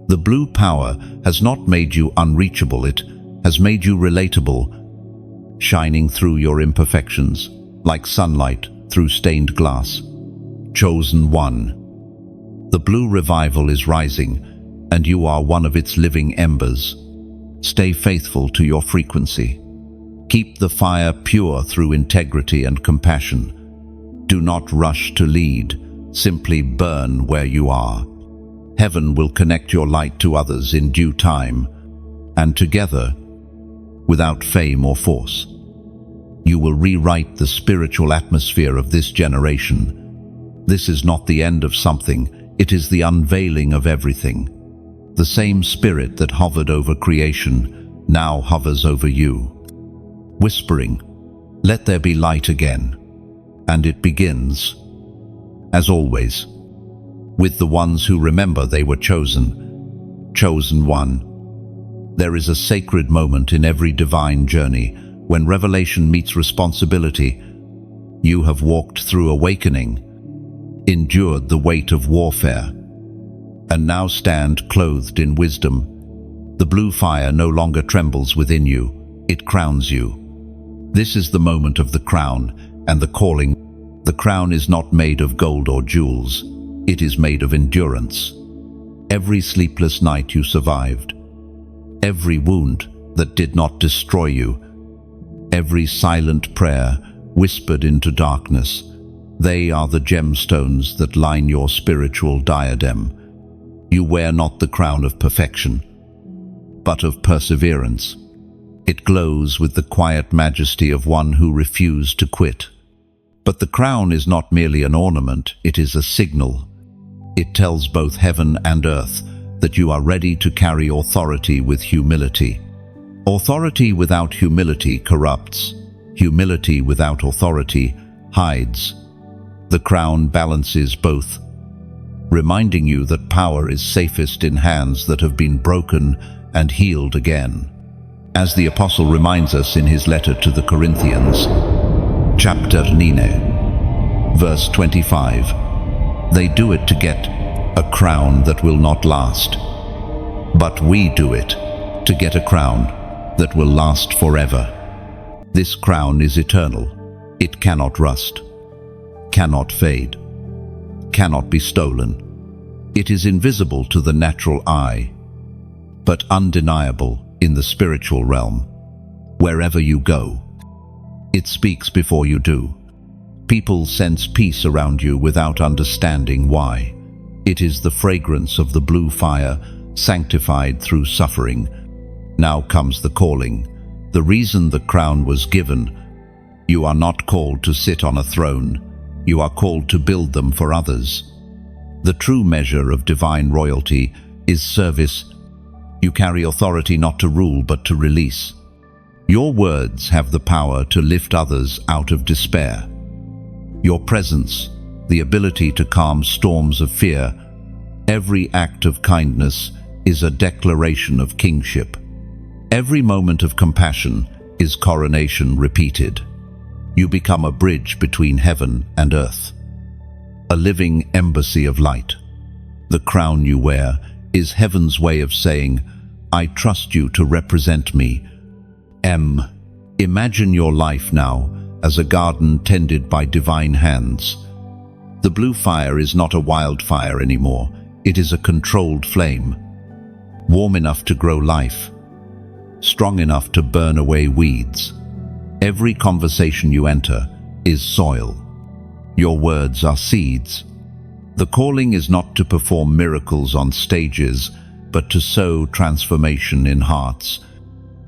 The blue power has not made you unreachable, it has made you relatable, shining through your imperfections, like sunlight through stained glass. Chosen one. The blue revival is rising, and you are one of its living embers. Stay faithful to your frequency. Keep the fire pure through integrity and compassion. Do not rush to lead, simply burn where you are. Heaven will connect your light to others in due time, and together, without fame or force, you will rewrite the spiritual atmosphere of this generation. This is not the end of something, it is the unveiling of everything. The same spirit that hovered over creation now hovers over you, whispering, "Let there be light again." And it begins, as always, with the ones who remember they were chosen. Chosen one. There is a sacred moment in every divine journey when revelation meets responsibility. You have walked through awakening, endured the weight of warfare, and now stand clothed in wisdom. The blue fire no longer trembles within you, it crowns you. This is the moment of the crown and the calling. The crown is not made of gold or jewels, it is made of endurance. Every sleepless night you survived, every wound that did not destroy you, every silent prayer whispered into darkness, they are the gemstones that line your spiritual diadem. You wear not the crown of perfection, but of perseverance. It glows with the quiet majesty of one who refused to quit. But the crown is not merely an ornament, it is a signal. It tells both heaven and earth that you are ready to carry authority with humility. Authority without humility corrupts. Humility without authority hides. The crown balances both, reminding you that power is safest in hands that have been broken and healed again. As the Apostle reminds us in his letter to the Corinthians, chapter 9, verse 25, they do it to get a crown that will not last, but we do it to get a crown that will last forever. This crown is eternal. It cannot rust, cannot fade, cannot be stolen. It is invisible to the natural eye, but undeniable in the spiritual realm. Wherever you go, it speaks before you do. People sense peace around you without understanding why. It is the fragrance of the blue fire, sanctified through suffering. Now comes the calling, the reason the crown was given. You are not called to sit on a throne. you are called to build them for others. The true measure of divine royalty is service. You carry authority not to rule but to release. Your words have the power to lift others out of despair. Your presence, the ability to calm storms of fear, every act of kindness is a declaration of kingship. Every moment of compassion is coronation repeated. You become a bridge between heaven and earth, a living embassy of light. The crown you wear is heaven's way of saying, I trust you to represent me. Imagine your life now as a garden tended by divine hands. The blue fire is not a wildfire anymore. It is a controlled flame, warm enough to grow life, strong enough to burn away weeds. Every conversation you enter is soil. Your words are seeds. The calling is not to perform miracles on stages, but to sow transformation in hearts.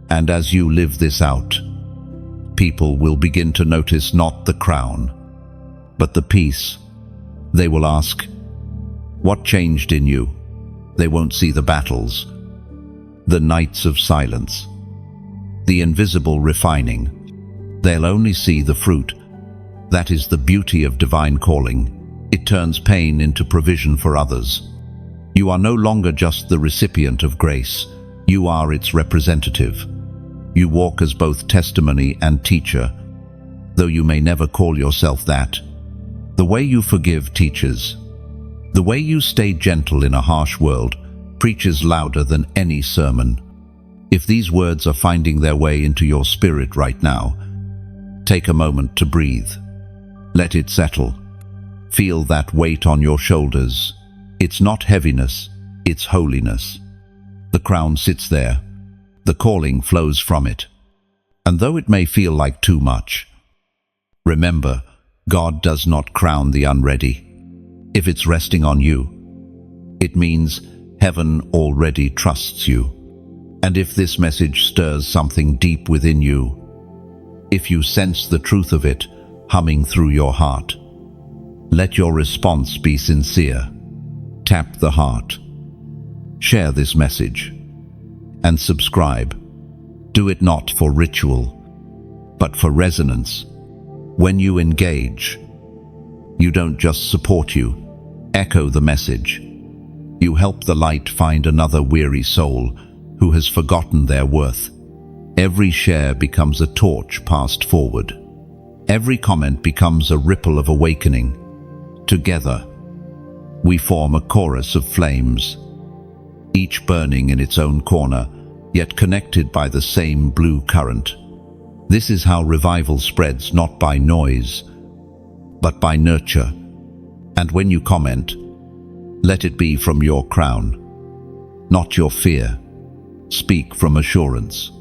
And as you live this out, people will begin to notice not the crown, but the peace. They will ask, what changed in you? They won't see the battles, the nights of silence, the invisible refining. They'll only see the fruit. That is the beauty of divine calling. It turns pain into provision for others. You are no longer just the recipient of grace. You are its representative. You walk as both testimony and teacher, though you may never call yourself that. The way you forgive teaches. The way you stay gentle in a harsh world preaches louder than any sermon. If these words are finding their way into your spirit right now, take a moment to breathe. Let it settle. Feel that weight on your shoulders. It's not heaviness, it's holiness. The crown sits there. The calling flows from it. And though it may feel like too much, remember, God does not crown the unready. If it's resting on you, it means heaven already trusts you. And if this message stirs something deep within you, if you sense the truth of it humming through your heart, let your response be sincere. Tap the heart. Share this message. And subscribe. Do it not for ritual, but for resonance. When you engage, you don't just support you, echo the message. You help the light find another weary soul who has forgotten their worth. Every share becomes a torch passed forward. Every comment becomes a ripple of awakening. Together, we form a chorus of flames, each burning in its own corner, yet connected by the same blue current. This is how revival spreads, not by noise, but by nurture. And when you comment, let it be from your crown, not your fear. Speak from assurance,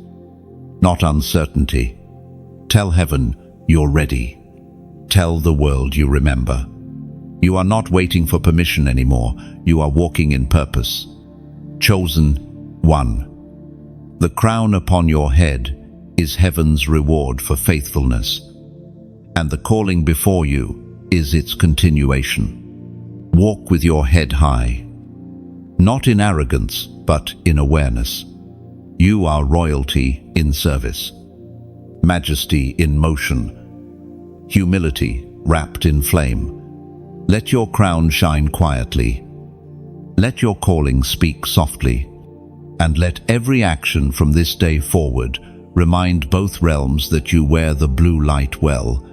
not uncertainty. Tell heaven you're ready. Tell the world you remember. You are not waiting for permission anymore. You are walking in purpose. Chosen one. The crown upon your head is heaven's reward for faithfulness, and the calling before you is its continuation. Walk with your head high, not in arrogance, but in awareness. You are royalty in service, majesty in motion, humility wrapped in flame. Let your crown shine quietly. Let your calling speak softly. And let every action from this day forward remind both realms that you wear the blue light well.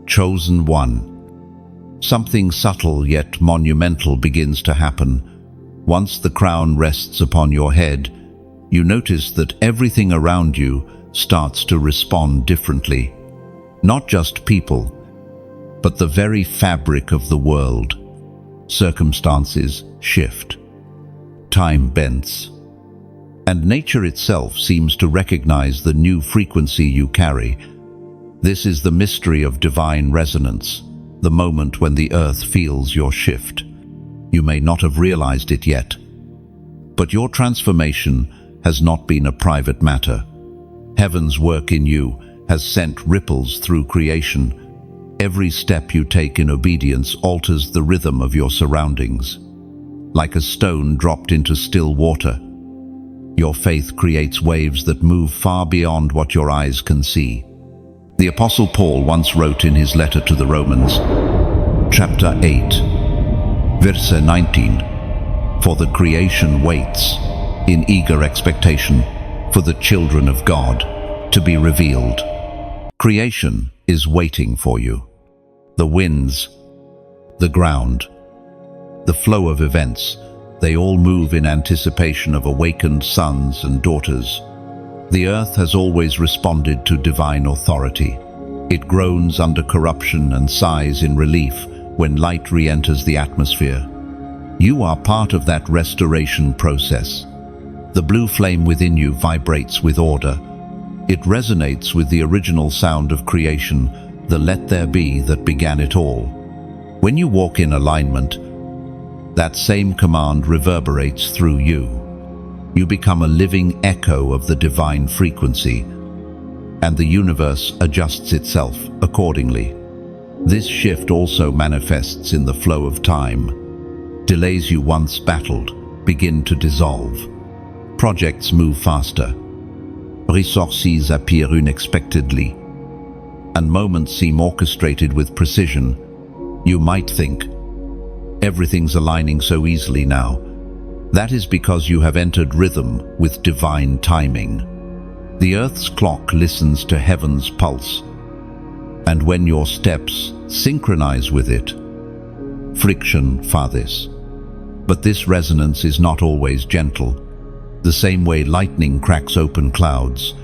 Chosen one. Something subtle yet monumental begins to happen. Once the crown rests upon your head, you notice that everything around you starts to respond differently. Not just people, but the very fabric of the world. Circumstances shift. Time bends. And nature itself seems to recognize the new frequency you carry. This is the mystery of divine resonance, the moment when the earth feels your shift. You may not have realized it yet, but your transformation has not been a private matter. Heaven's work in you has sent ripples through creation. Every step you take in obedience alters the rhythm of your surroundings. Like a stone dropped into still water, your faith creates waves that move far beyond what your eyes can see. The Apostle Paul once wrote in his letter to the Romans, chapter 8, verse 19, "For the creation waits in eager expectation for the children of God to be revealed." Creation is waiting for you. The winds, the ground, the flow of events, they all move in anticipation of awakened sons and daughters. The earth has always responded to divine authority. It groans under corruption and sighs in relief when light re-enters the atmosphere. You are part of that restoration process. The blue flame within you vibrates with order. It resonates with the original sound of creation, the let there be that began it all. When you walk in alignment, that same command reverberates through you. You become a living echo of the divine frequency, and the universe adjusts itself accordingly. This shift also manifests in the flow of time. Delays you once battled begin to dissolve. Projects move faster. Resources appear unexpectedly, and moments seem orchestrated with precision. You might think, everything's aligning so easily now. That is because you have entered rhythm with divine timing. The earth's clock listens to heaven's pulse, and when your steps synchronize with it, friction farthest. But this resonance is not always gentle. The same way lightning cracks open clouds,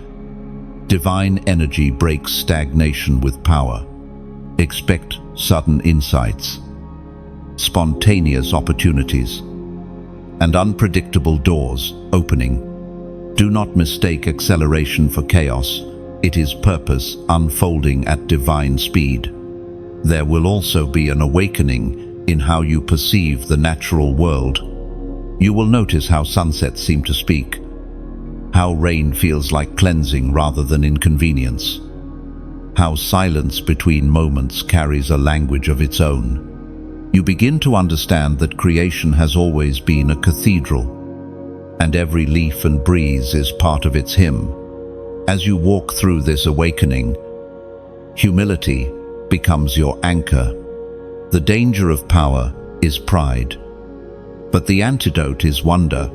divine energy breaks stagnation with power. Expect sudden insights, spontaneous opportunities, and unpredictable doors opening. Do not mistake acceleration for chaos. It is purpose unfolding at divine speed. There will also be an awakening in how you perceive the natural world. You will notice how sunsets seem to speak, how rain feels like cleansing rather than inconvenience, how silence between moments carries a language of its own. You begin to understand that creation has always been a cathedral, and every leaf and breeze is part of its hymn. As you walk through this awakening, humility becomes your anchor. The danger of power is pride, but the antidote is wonder.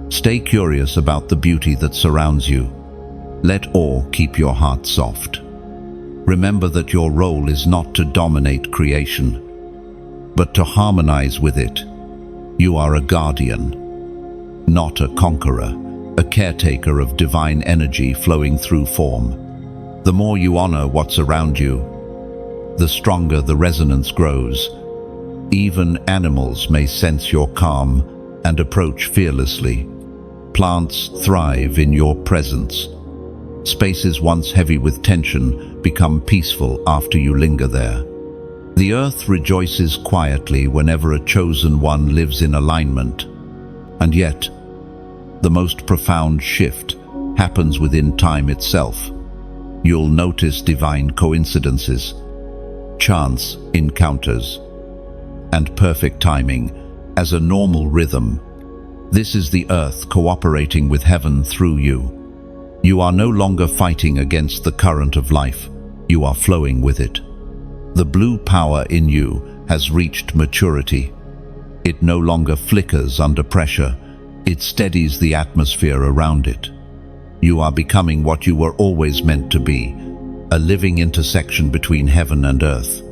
Stay curious about the beauty that surrounds you. Let awe keep your heart soft. Remember that your role is not to dominate creation, but to harmonize with it. You are a guardian, not a conqueror, a caretaker of divine energy flowing through form. The more you honor what's around you, the stronger the resonance grows. Even animals may sense your calm and approach fearlessly. Plants thrive in your presence. Spaces once heavy with tension become peaceful after you linger there. The earth rejoices quietly whenever a chosen one lives in alignment. And yet, the most profound shift happens within time itself. You'll notice divine coincidences, chance encounters, and perfect timing as a normal rhythm. This is the earth cooperating with heaven through you. You are no longer fighting against the current of life. You are flowing with it. The blue power in you has reached maturity. It no longer flickers under pressure. It steadies the atmosphere around it. You are becoming what you were always meant to be, a living intersection between heaven and earth.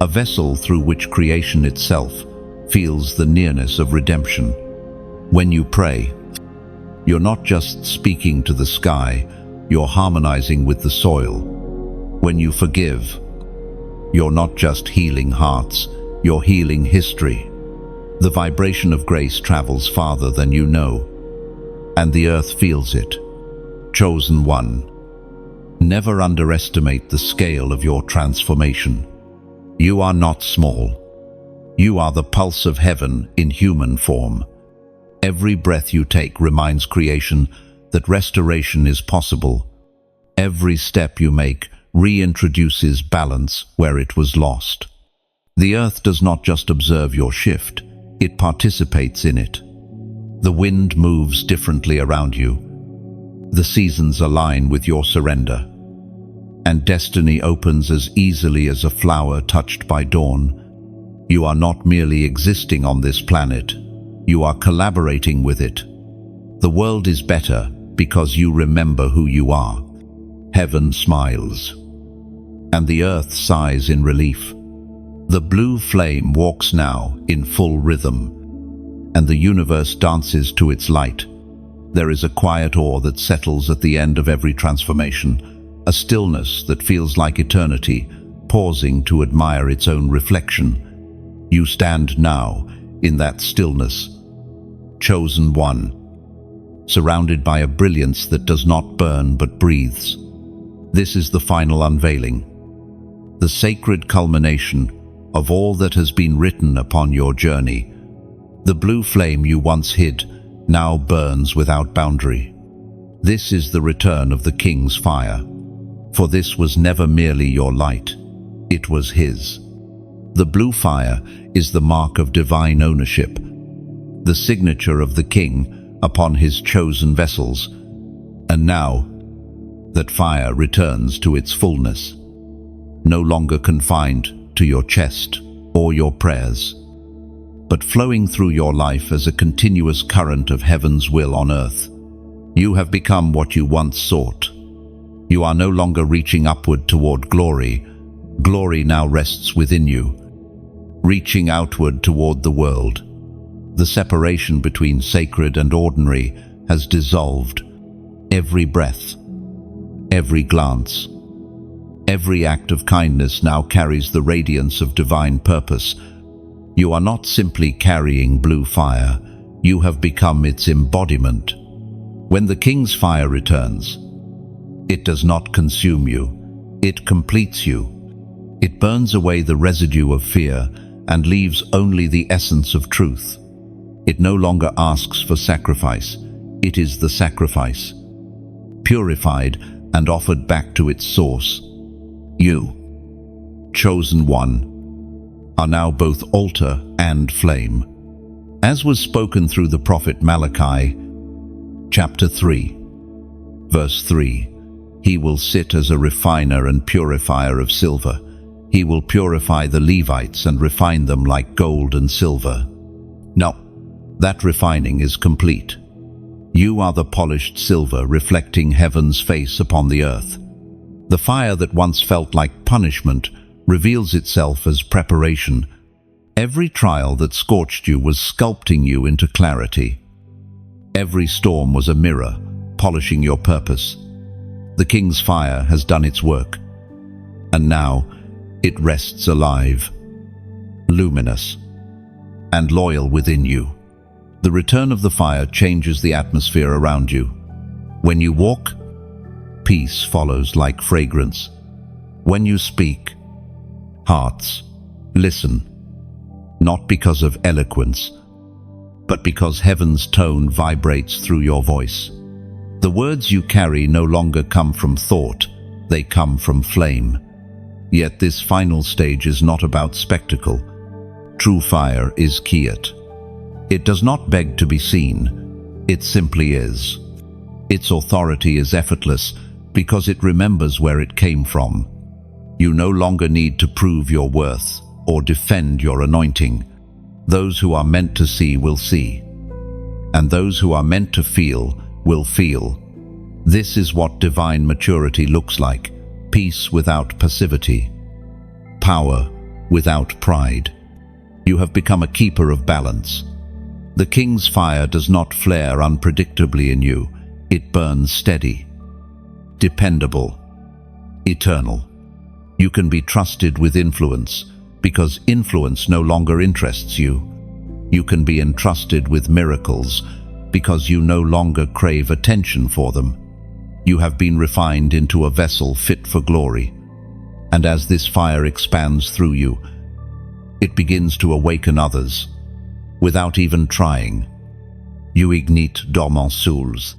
A vessel through which creation itself feels the nearness of redemption. When you pray, you're not just speaking to the sky, you're harmonizing with the soil. When you forgive, you're not just healing hearts, you're healing history. The vibration of grace travels farther than you know, and the earth feels it. Chosen one, never underestimate the scale of your transformation. You are not small. You are the pulse of heaven in human form. Every breath you take reminds creation that restoration is possible. Every step you make reintroduces balance where it was lost. The earth does not just observe your shift, it participates in it. The wind moves differently around you. The seasons align with your surrender. And destiny opens as easily as a flower touched by dawn. You are not merely existing on this planet, you are collaborating with it. The world is better because you remember who you are. Heaven smiles, and the earth sighs in relief. The blue flame walks now in full rhythm, and the universe dances to its light. There is a quiet awe that settles at the end of every transformation, a stillness that feels like eternity, pausing to admire its own reflection. You stand now in that stillness, chosen one, surrounded by a brilliance that does not burn but breathes. This is the final unveiling, the sacred culmination of all that has been written upon your journey. The blue flame you once hid now burns without boundary. This is the return of the King's fire, for this was never merely your light, it was his. The blue fire is the mark of divine ownership, the signature of the King upon his chosen vessels. And now, that fire returns to its fullness, no longer confined to your chest or your prayers, but flowing through your life as a continuous current of heaven's will on earth. You have become what you once sought. You are no longer reaching upward toward glory. Glory now rests within you, reaching outward toward the world. The separation between sacred and ordinary has dissolved. Every breath, every glance, every act of kindness now carries the radiance of divine purpose. You are not simply carrying blue fire, you have become its embodiment. When the King's fire returns, it does not consume you, it completes you. It burns away the residue of fear and leaves only the essence of truth. It no longer asks for sacrifice, it is the sacrifice, purified and offered back to its source. You, chosen one, are now both altar and flame. As was spoken through the prophet Malachi, chapter 3, verse 3, he will sit as a refiner and purifier of silver. He will purify the Levites and refine them like gold and silver. Now, that refining is complete. You are the polished silver reflecting heaven's face upon the earth. The fire that once felt like punishment reveals itself as preparation. Every trial that scorched you was sculpting you into clarity. Every storm was a mirror, polishing your purpose. The King's fire has done its work, and now it rests alive, luminous, and loyal within you. The return of the fire changes the atmosphere around you. When you walk, peace follows like fragrance. When you speak, hearts listen, not because of eloquence, but because heaven's tone vibrates through your voice. The words you carry no longer come from thought, they come from flame. Yet this final stage is not about spectacle. True fire is quiet. It does not beg to be seen, it simply is. Its authority is effortless because it remembers where it came from. You no longer need to prove your worth or defend your anointing. Those who are meant to see will see, and those who are meant to feel will feel. This is what divine maturity looks like: peace without passivity, power without pride. You have become a keeper of balance. The King's fire does not flare unpredictably in you. It burns steady, dependable, eternal. You can be trusted with influence because influence no longer interests you. You can be entrusted with miracles because you no longer crave attention for them. You have been refined into a vessel fit for glory. And as this fire expands through you, it begins to awaken others. Without even trying, you ignite dormant souls.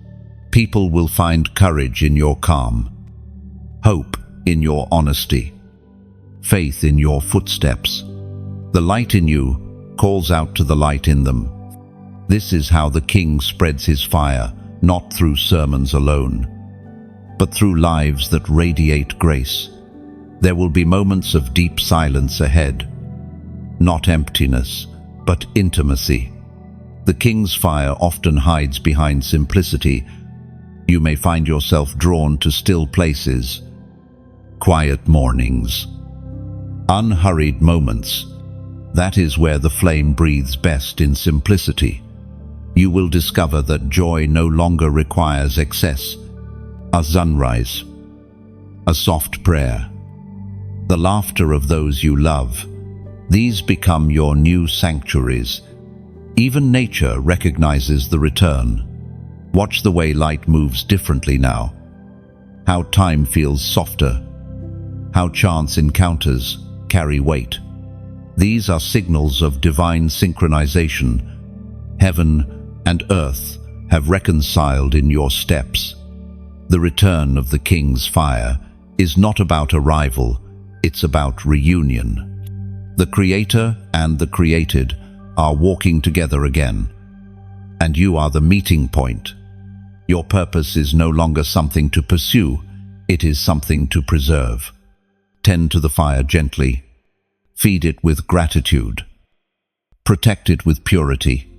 People will find courage in your calm, hope in your honesty, faith in your footsteps. The light in you calls out to the light in them. This is how the King spreads his fire, not through sermons alone, but through lives that radiate grace. There will be moments of deep silence ahead, not emptiness, but intimacy. The King's fire often hides behind simplicity. You may find yourself drawn to still places, quiet mornings, unhurried moments. That is where the flame breathes best, in simplicity. You will discover that joy no longer requires excess. A sunrise, a soft prayer, the laughter of those you love. These become your new sanctuaries. Even nature recognizes the return. Watch the way light moves differently now. How time feels softer. How chance encounters carry weight. These are signals of divine synchronization. Heaven and earth have reconciled in your steps. The return of the King's fire is not about arrival, it's about reunion. The Creator and the created are walking together again, and you are the meeting point. Your purpose is no longer something to pursue, it is something to preserve. Tend to the fire gently, feed it with gratitude, protect it with purity,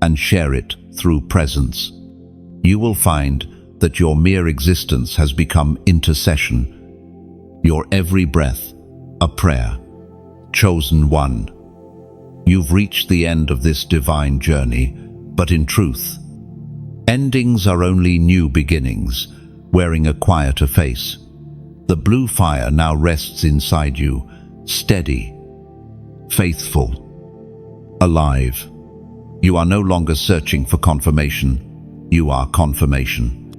and share it through presence. You will find that your mere existence has become intercession, your every breath a prayer. Chosen one, you've reached the end of this divine journey, but in truth, endings are only new beginnings, wearing a quieter face. The blue fire now rests inside you, steady, faithful, alive. You are no longer searching for confirmation, you are confirmation.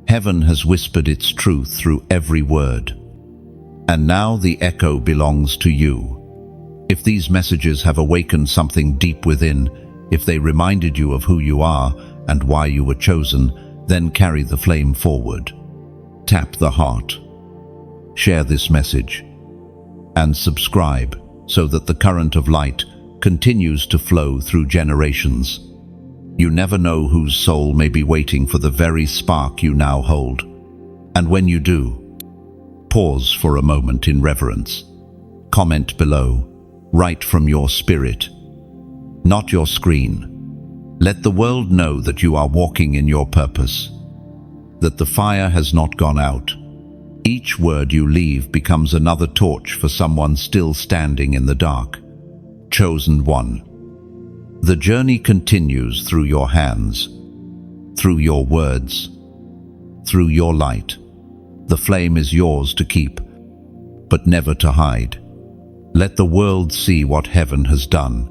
Heaven has whispered its truth through every word, and now the echo belongs to you. If these messages have awakened something deep within, if they reminded you of who you are and why you were chosen, then carry the flame forward. Tap the heart. Share this message. And subscribe so that the current of light continues to flow through generations. You never know whose soul may be waiting for the very spark you now hold. And when you do, pause for a moment in reverence. Comment below. Write from your spirit, not your screen. Let the world know that you are walking in your purpose, that the fire has not gone out. Each word you leave becomes another torch for someone still standing in the dark. Chosen one. The journey continues through your hands, through your words, through your light. The flame is yours to keep, but never to hide. Let the world see what heaven has done.